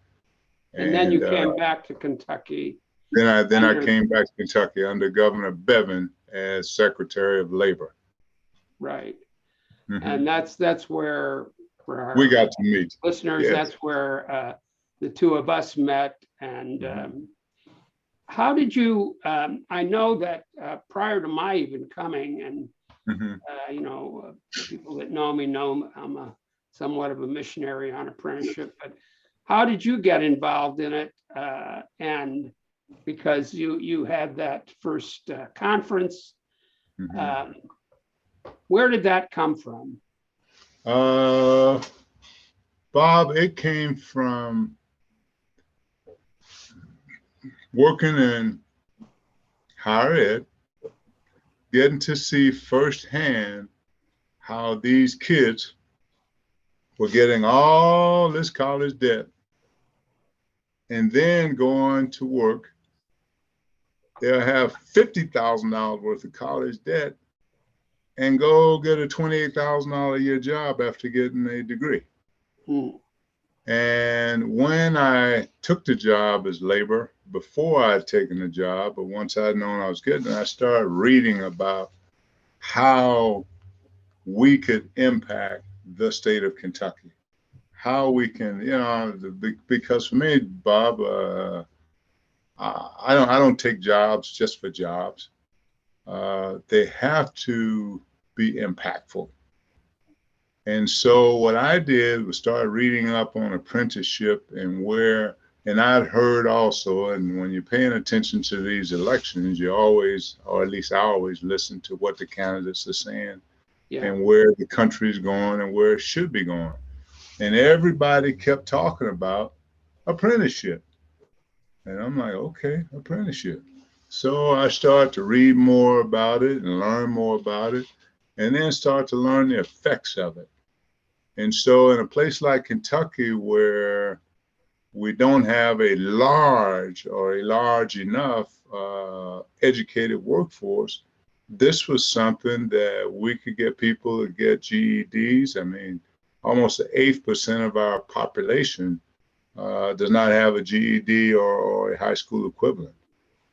And then you came back to Kentucky. Then I came back to Kentucky under Governor Bevin as Secretary of Labor. Right. And that's where, for our we got to meet listeners, yes. That's where the two of us met. And how did you, I know that prior to my even coming, and people that know me know I'm somewhat of a missionary on apprenticeship, but how did you get involved in it? And because you had that first conference, where did that come from? Uh, Bob, it came from working in higher ed, getting to see firsthand how these kids were getting all this college debt and then going to work. They'll have $50,000 worth of college debt and go get a $28,000 a year job after getting a degree. And when I took the job as labor, before I'd taken the job, but once I'd known I was getting it, I started reading about how we could impact the state of Kentucky, how we can, because for me, Bob, I don't take jobs just for jobs. They have to be impactful. And so what I did was start reading up on apprenticeship and I'd heard also, and when you're paying attention to these elections, you always, or at least I always listen to what the candidates are saying and where the country's going and where it should be going. And everybody kept talking about apprenticeship. And I'm like, okay, apprenticeship. So I started to read more about it and learn more about it, and then start to learn the effects of it. And so in a place like Kentucky, where we don't have a large enough educated workforce, this was something that we could get people to get GEDs. I mean, almost 8% of our population does not have a GED or a high school equivalent.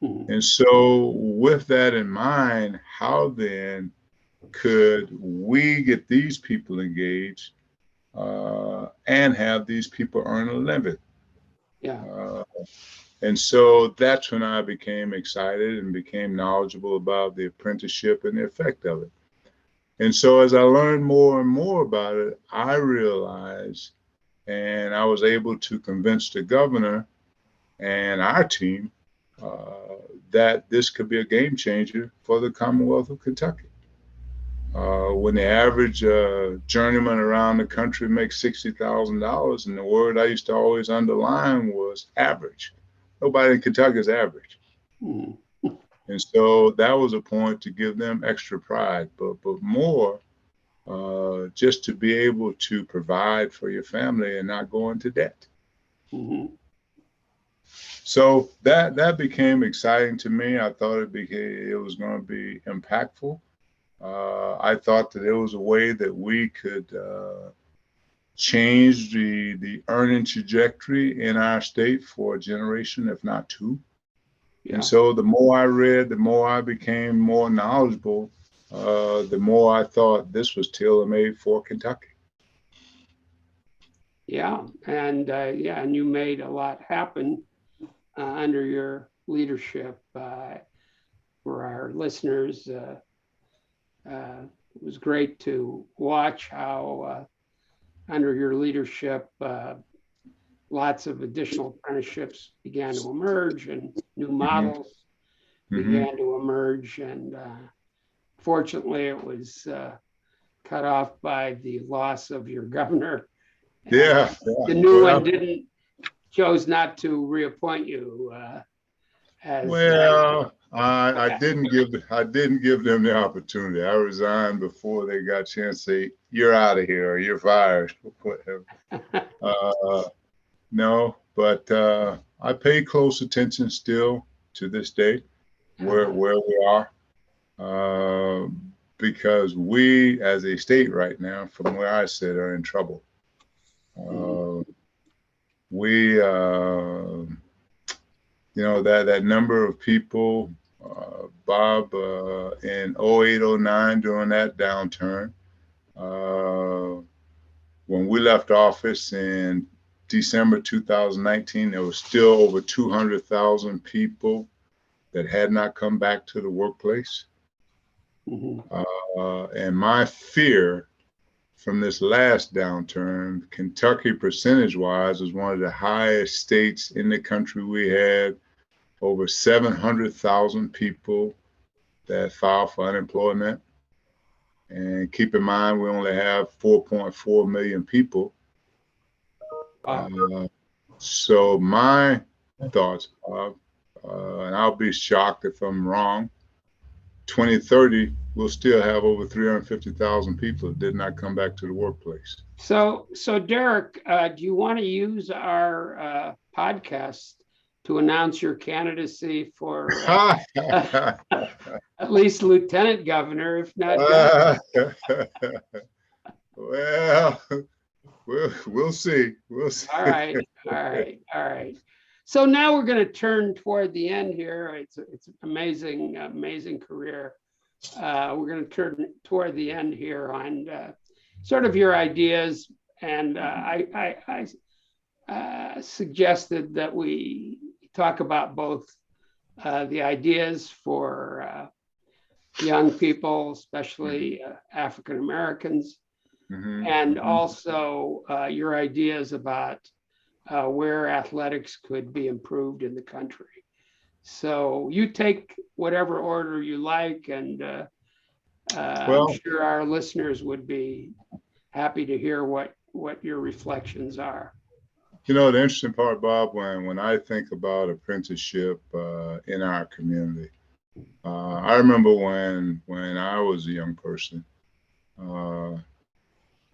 And so with that in mind, how then could we get these people engaged and have these people earn a living? And so that's when I became excited and became knowledgeable about the apprenticeship and the effect of it. And so as I learned more and more about it, I realized, and I was able to convince the governor and our team that this could be a game changer for the Commonwealth of Kentucky. When the average journeyman around the country makes $60,000, and the word I used to always underline was average. Nobody in Kentucky is average. And so that was a point to give them extra pride, but more just to be able to provide for your family and not go into debt. So that became exciting to me. I thought it was going to be impactful. I thought that there was a way that we could change the earning trajectory in our state for a generation, if not two. And so the more I read, the more I became more knowledgeable, the more I thought this was tailor-made for Kentucky. And you made a lot happen under your leadership. For our listeners, it was great to watch how under your leadership, lots of additional apprenticeships began to emerge and new models began to emerge. And fortunately, it was cut off by the loss of your governor. The new one chose not to reappoint you. I didn't give them the opportunity. I resigned before they got a chance to say, "You're out of here," or "You're fired," whatever. No, but I pay close attention still to this day where we are, because we, as a state right now, from where I sit, are in trouble. That number of people, Bob, in 08, 09, during that downturn, when we left office in December 2019, there was still over 200,000 people that had not come back to the workplace. And my fear from this last downturn, Kentucky percentage-wise was one of the highest states in the country. We had over 700,000 people that filed for unemployment. And keep in mind, we only have 4.4 million people. Wow. So my thoughts are, and I'll be shocked if I'm wrong, 2030, we'll still have over 350,000 people that did not come back to the workplace. So Derrick, do you want to use our podcast to announce your candidacy for at least lieutenant governor, if not governor? Well, we'll see. We'll see. All right. So now we're going to turn toward the end here. It's an amazing career. We're going to turn toward the end here on sort of your ideas, and I suggested that we talk about both the ideas for young people, especially African Americans, and also your ideas about where athletics could be improved in the country. So you take whatever order you like, and I'm sure our listeners would be happy to hear what your reflections are. You know, the interesting part, Bob, when I think about apprenticeship in our community, I remember when I was a young person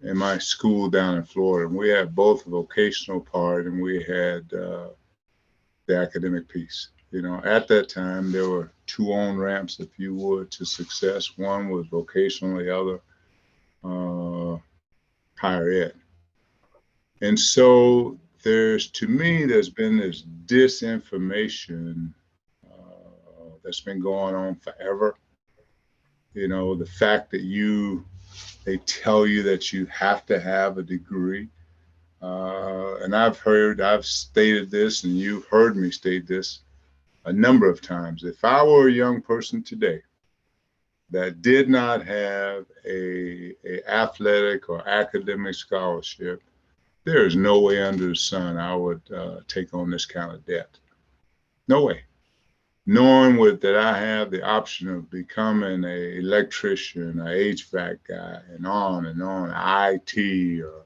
in my school down in Florida, and we had both a vocational part and we had the academic piece. You know, at that time, there were two on-ramps, if you would, to success. One was vocational, the other higher ed. And so there's been this disinformation that's been going on forever. You know, the fact that they tell you that you have to have a degree. And I've stated this, and you've heard me state this a number of times. If I were a young person today that did not have a athletic or academic scholarship, there is no way under the sun I would take on this kind of debt. No way. Knowing that I have the option of becoming an electrician, an HVAC guy, and on, IT, or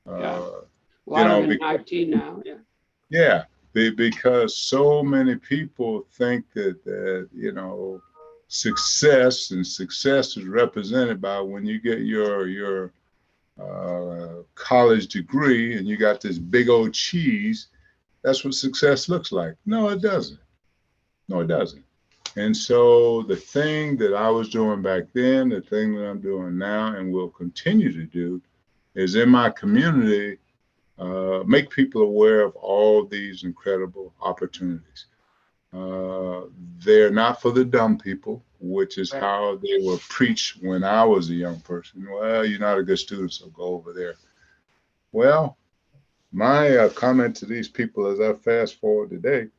a lot of in IT now. Yeah, because so many people think that you know, success is represented by when you get your college degree and you got this big old cheese. That's what success looks like. No, it doesn't. No, it doesn't. And so the thing that I was doing back then, the thing that I'm doing now and will continue to do is in my community, make people aware of all these incredible opportunities. They're not for the dumb people, which is how they were preached when I was a young person. Well, you're not a good student, so go over there. Well, my comment to these people as I fast forward today,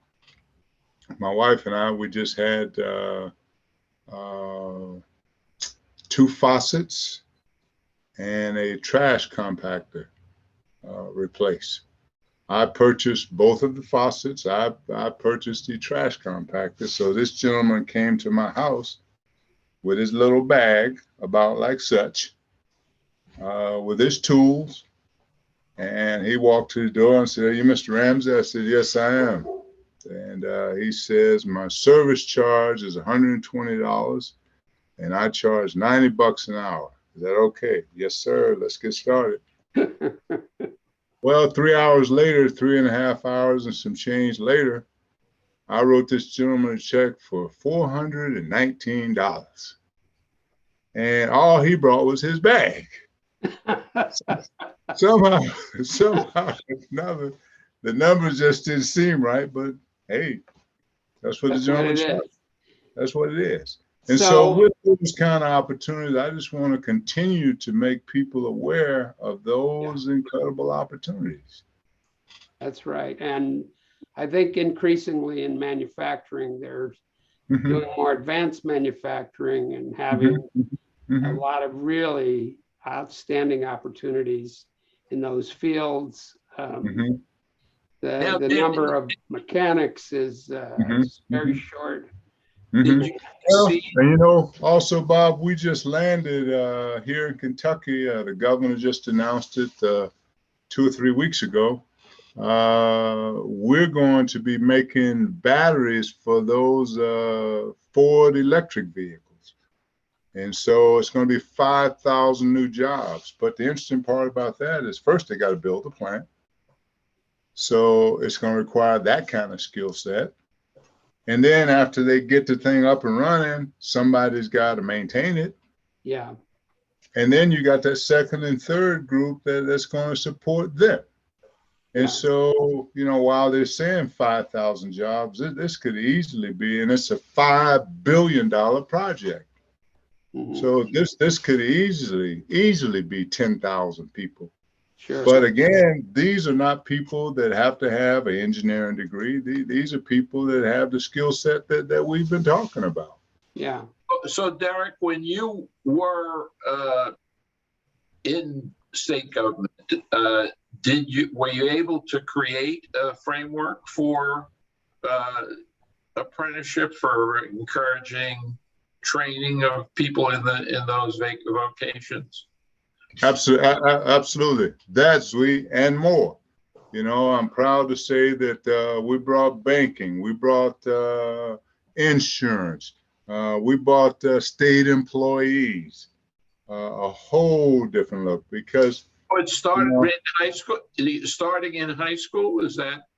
my wife and I, we just had 2 faucets and a trash compactor replaced. I purchased both of the faucets. I purchased the trash compactor. So this gentleman came to my house with his little bag, about like such, with his tools. And he walked to the door and said, "Are you Mr. Ramsey?" I said, "Yes, I am." And he says, "My service charge is $120 and I charge $90 an hour. Is that okay?" "Yes, sir. Let's get started." Well, 3 hours later, 3.5 hours and some change later, I wrote this gentleman a check for $419. And all he brought was his bag. Somehow, the numbers just didn't seem right, but hey, that's what the gentleman charged. That's what it is. And so with those kind of opportunities, I just want to continue to make people aware of those incredible opportunities. That's right. And I think increasingly in manufacturing, they're doing more advanced manufacturing and having a lot of really outstanding opportunities in those fields. The number of mechanics is very short. Did Mhm. you Well, see? and also, Bob, we just landed here in Kentucky. The governor just announced it 2 or 3 weeks ago. We're going to be making batteries for those Ford electric vehicles. And so it's going to be 5,000 new jobs. But the interesting part about that is first they got to build a plant. So it's going to require that kind of skill set. And then after they get the thing up and running, somebody's got to maintain it. Yeah. And then you got that second and third group that's going to support them. And Yeah. so, while they're saying 5,000 jobs, this could easily be, and it's a $5 billion project. Mhm. So this could easily be 10,000 people. Sure. But again, these are not people that have to have an engineering degree. These are people that have the skill set that we've been talking about. Yeah. So, Derrick, when you were in state government, were you able to create a framework for apprenticeship, for encouraging training of people in those vocations? Absolutely. That's and more. I'm proud to say that we brought banking, we brought insurance, we brought state employees, a whole different look because. Oh, it started in high school. Starting in high school, is that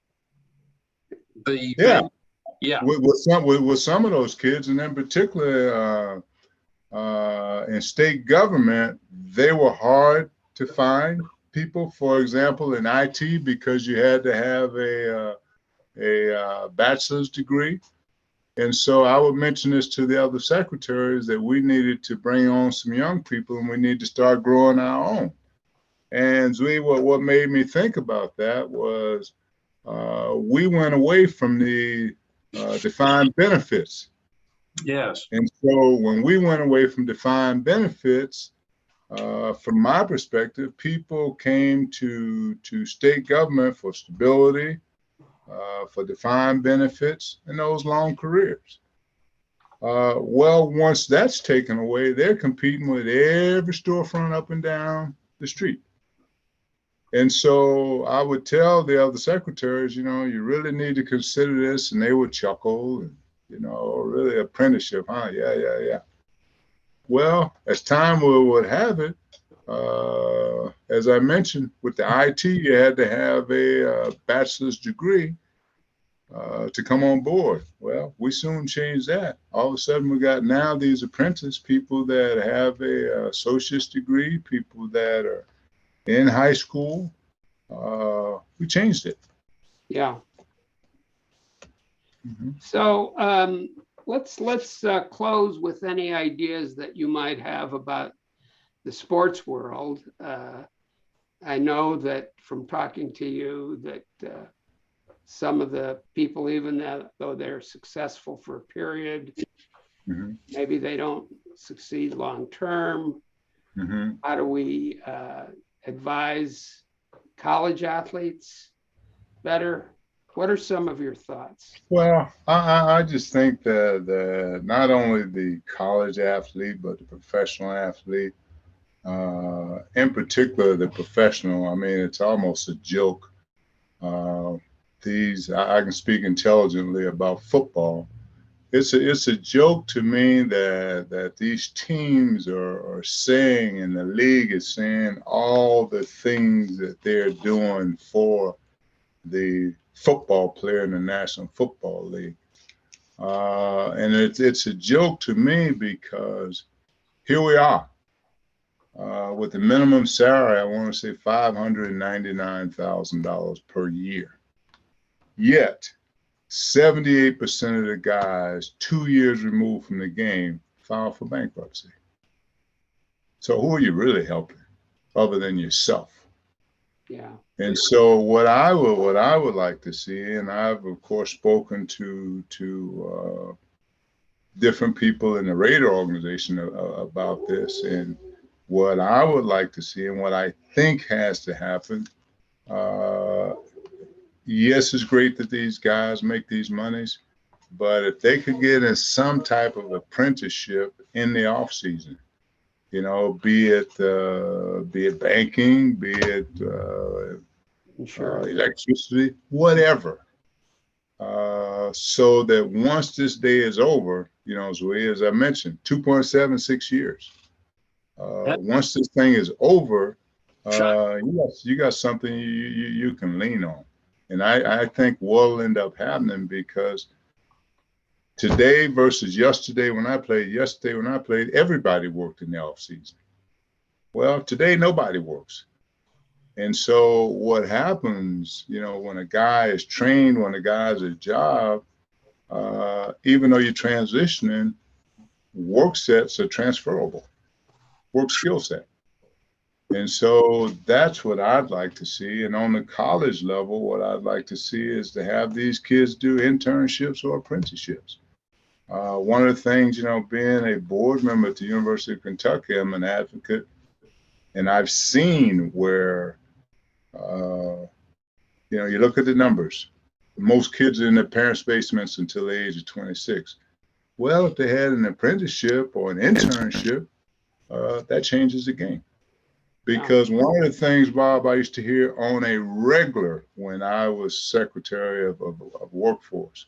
the Yeah. thing? Yeah. With some of those kids, and in particular in state government, they were hard to find people. For example, in IT, because you had to have a bachelor's degree. And so I would mention this to the other secretaries that we needed to bring on some young people and we need to start growing our own. And Zui, what made me think about that was we went away from the defined benefits. Yes. And so when we went away from defined benefits, from my perspective, people came to state government for stability, for defined benefits, and those long careers. Well, once that's taken away, they're competing with every storefront up and down the street. And so I would tell the other secretaries, you really need to consider this. And they would chuckle and, really apprenticeship, huh? Yeah. Well, as time would have it, as I mentioned, with the IT, you had to have a bachelor's degree to come on board. Well, we soon changed that. All of a sudden, we got now these apprentice people that have a associate's degree, people that are in high school. We changed it. Yeah. Mm-hmm. So let's close with any ideas that you might have about the sports world. I know that from talking to you that some of the people, even though they're successful for a period, Mm-hmm. maybe they don't succeed long term. Mm-hmm. How do we advise college athletes better? What are some of your thoughts? Well, I just think that not only the college athlete, but the professional athlete, in particular the professional, I mean, it's almost a joke. I can speak intelligently about football. It's a joke to me that these teams are saying and the league is saying all the things that they're doing for the football player in the National Football League. And it's a joke to me because here we are with the minimum salary, I want to say $599,000 per year. Yet 78% of the guys 2 years removed from the game filed for bankruptcy. So who are you really helping other than yourself? Yeah. And so what I would like to see, and I've of course spoken to different people in the Radar organization about this, and what I would like to see and what I think has to happen. Yes, it's great that these guys make these monies, But if they could get in some type of apprenticeship in the off season, you know, be it banking, be it electricity, whatever, so that once this day is over, you know, as I mentioned, 2.76 years. Once this thing is over, you got something you can lean on. And I think what'll end up happening, because today versus yesterday when I played, everybody worked in the off season. Well, today nobody works. And so what happens, you know, when a guy is trained, when a guy has a job, even though you're transitioning, work sets are transferable, work skill set. And so that's what I'd like to see. And on the college level, what I'd like to see is to have these kids do internships or apprenticeships. One of the things, you know, being a board member at the University of Kentucky, I'm an advocate, and I've seen where, you know, you look at the numbers. Most kids are in their parents' basements until the age of 26. Well, if they had an apprenticeship or an internship, that changes the game. Because one of the things, Bob, I used to hear on a regular when I was secretary of workforce,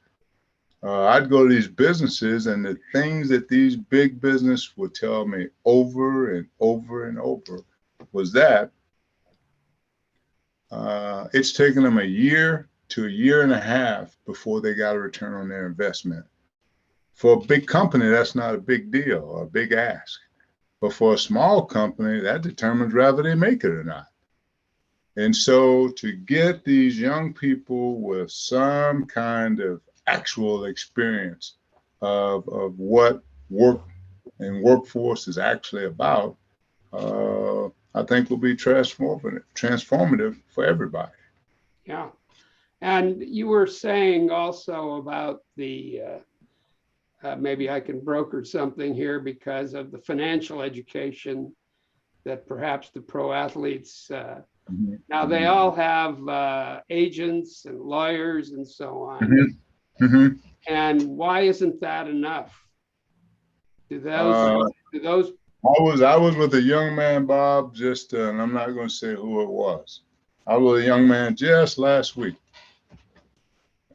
I'd go to these businesses, and the things that these big business would tell me over and over and over was that it's taken them a year to a year and a half before they got a return on their investment. For a big company, that's not a big deal or a big ask. But for a small company, that determines whether they make it or not. And so to get these young people with some kind of actual experience of what work and workforce is actually about, I think will be transformative for everybody. Yeah. And you were saying also about the maybe I can broker something here because of the financial education that perhaps the pro athletes, now they all have agents and lawyers and so on. And why isn't that enough? Do those? I was with a young man, Bob, just, and I'm not going to say who it was. I was with a young man just last week,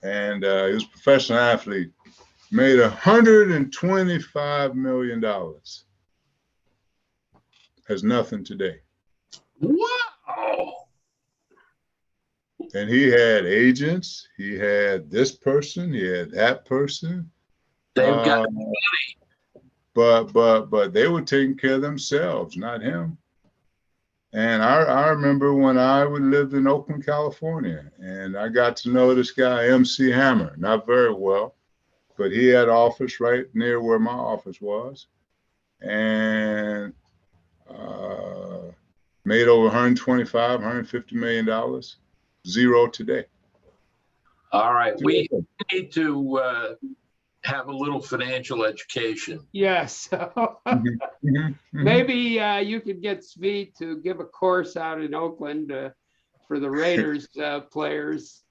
and he was a professional athlete. Made $125 million. Has nothing today. Wow. And he had agents. He had this person. He had that person. They've got money. But they were taking care of themselves, not him. And I remember when I lived in Oakland, California, and I got to know this guy, MC Hammer, not very well. But he had an office right near where my office was, and made over $150 million, zero today. All right, we need to have a little financial education. Yes. Maybe you could get Svi to give a course out in Oakland for the Raiders players.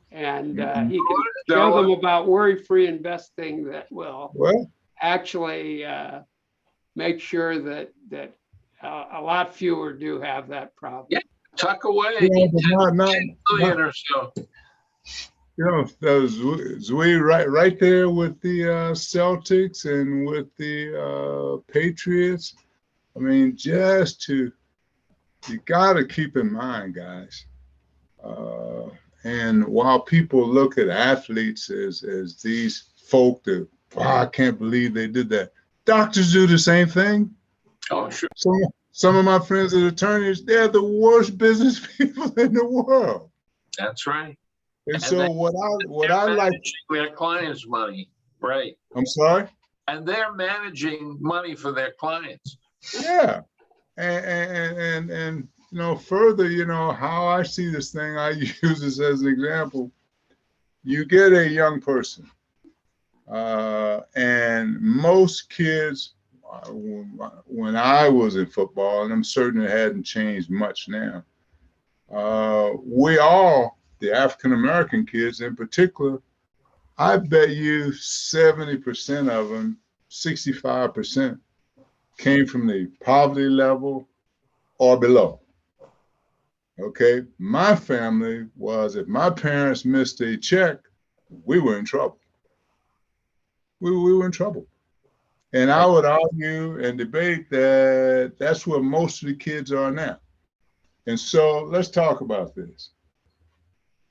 And he can tell them about worry-free investing that will actually make sure that a lot fewer do have that problem. Yeah, tuck away. Yeah, million or so. You know, Zui right there with the Celtics and with the Patriots. I mean, you got to keep in mind, guys. And while people look at athletes as these folk that, I can't believe they did that. Doctors do the same thing. Oh, sure. Some of my friends are attorneys. They're the worst business people in the world. That's right. And so what I like, their clients' money, right? I'm sorry. And they're managing money for their clients. Yeah, and you know, further, you know, how I see this thing, I use this as an example. You get a young person, and most kids, when I was in football, and I'm certain it hadn't changed much now, we all, the African-American kids in particular, I bet you 70% of them, 65% came from the poverty level or below. Okay. My family was, if my parents missed a check, we were in trouble. We were in trouble. And I would argue and debate that that's where most of the kids are now. And so let's talk about this.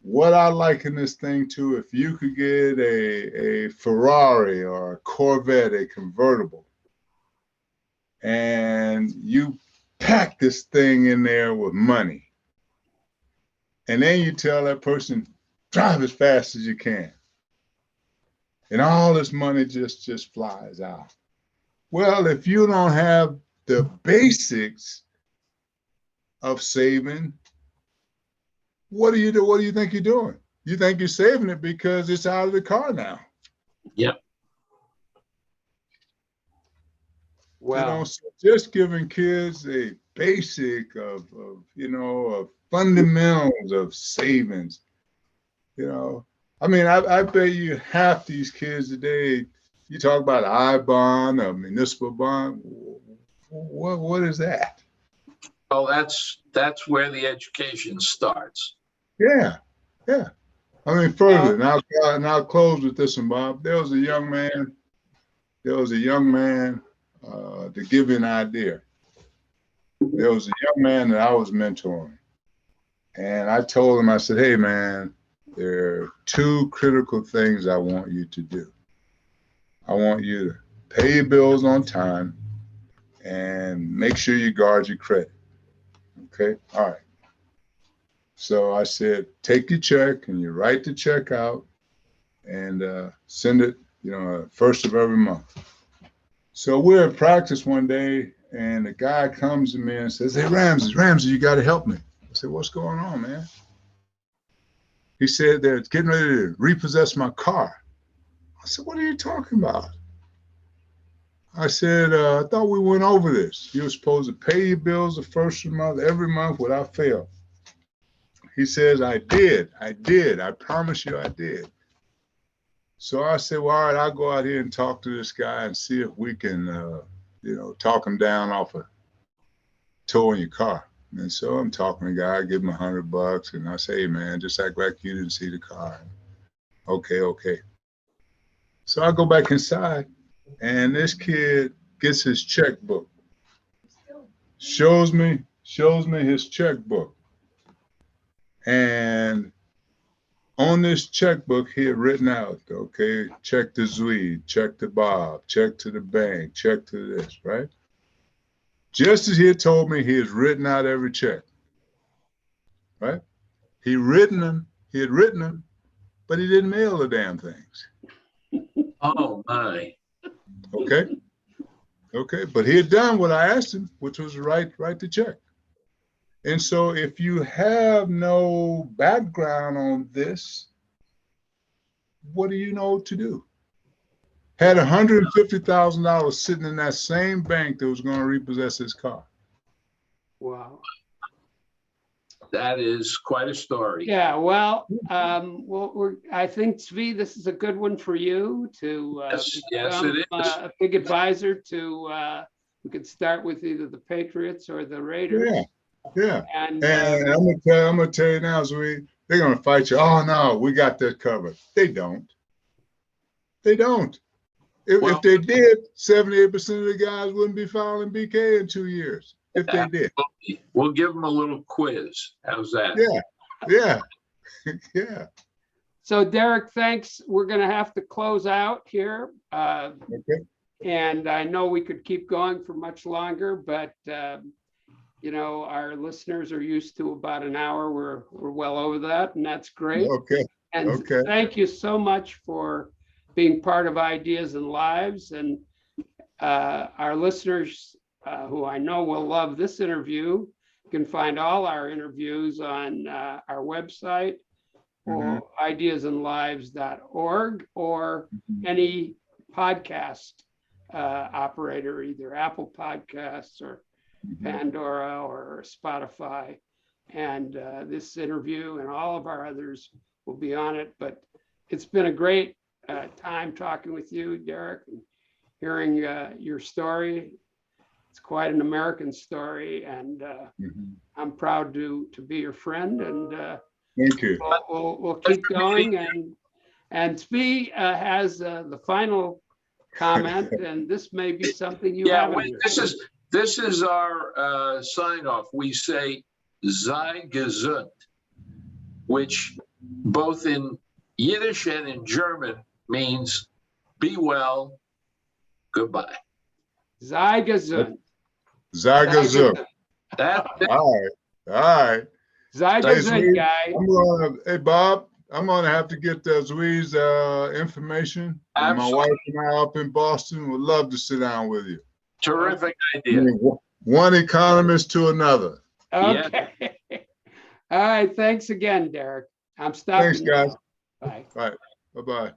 What I liken this thing to, if you could get a Ferrari or a Corvette, a convertible, and you pack this thing in there with money, and then you tell that person, drive as fast as you can, and all this money just flies out. Well, if you don't have the basics of saving, what do you do? What do you think you're doing? You think you're saving it because it's out of the car now. Yep. Well, So just giving kids a basic of of fundamentals of savings. I mean, I bet you half these kids today, you talk about an I-bond, a municipal bond. What is that? Well, that's where the education starts. Yeah. I mean, further, and I'll close with this one, Bob. There was a young man, to give you an idea. There was a young man that I was mentoring. And I told him, I said, hey, man, there are two critical things I want you to do. I want you to pay your bills on time and make sure you guard your credit. Okay? All right. So I said, take your check and you write the check out and send it, first of every month. So we're at practice one day and the guy comes to me and says, hey, Ramsey, you got to help me. I said, what's going on, man? He said they're getting ready to repossess my car. I said, what are you talking about? I said, I thought we went over this. You were supposed to pay your bills the first of the month, every month without fail. He says, I did. I promise you I did. So I said, well, all right, I'll go out here and talk to this guy and see if we can, talk him down off of towing your car. And so I'm talking to the guy, I give him $100, and I say, hey, man, just act like you didn't see the car. Okay. So I go back inside, and this kid gets his checkbook, shows me his checkbook. And on this checkbook, he had written out, okay, check to Zui, check to Bob, check to the bank, check to this, right? Just as he had told me, he has written out every check, right? He had written them, but he didn't mail the damn things. Oh, my. Okay, but he had done what I asked him, which was write the check. And so if you have no background on this, what do you know to do? Had $150,000 sitting in that same bank that was going to repossess his car. wow. That is quite a story. Yeah, well, I think, Zvi, this is a good one for you to Yes, become it is. a big advisor to, we could start with either the Patriots or the Raiders. Yeah. And I'm gonna tell you now, Zui, they're gonna fight you. Oh no, we got that covered. They don't. If they did, 78% of the guys wouldn't be filing BK in 2 years. If they did. We'll give them a little quiz. How's that? Yeah. so, Derrick, thanks. We're going to have to close out here. Okay. And I know we could keep going for much longer, but our listeners are used to about an hour. We're well over that, and that's great. Okay. And thank you so much for being part of Ideas and Lives. And our listeners, who I know will love this interview, can find all our interviews on our website, or ideasandlives.org, or any podcast operator, either Apple Podcasts or Pandora or Spotify. And this interview and all of our others will be on it. But it's been a great time talking with you, Derrick, and hearing your story. It's quite an American story, and I'm proud to be your friend. And Thank you. we'll keep going. And Spee has the final comment, and this may be something you haven't. This is our sign off. We say sei gesund, which both in Yiddish and in German means be well, goodbye. Sei gesund. Sei gesund. That's it. All right. Sei gesund, guy. Hey, Bob, I'm going to have to get Zwee's information. And my wife and I up in Boston would love to sit down with you. Terrific idea. One economist to another. Okay. Yeah. All right. Thanks again, Derrick. I'm stopping. Thanks, guys. Now. Bye. All right. Bye-bye.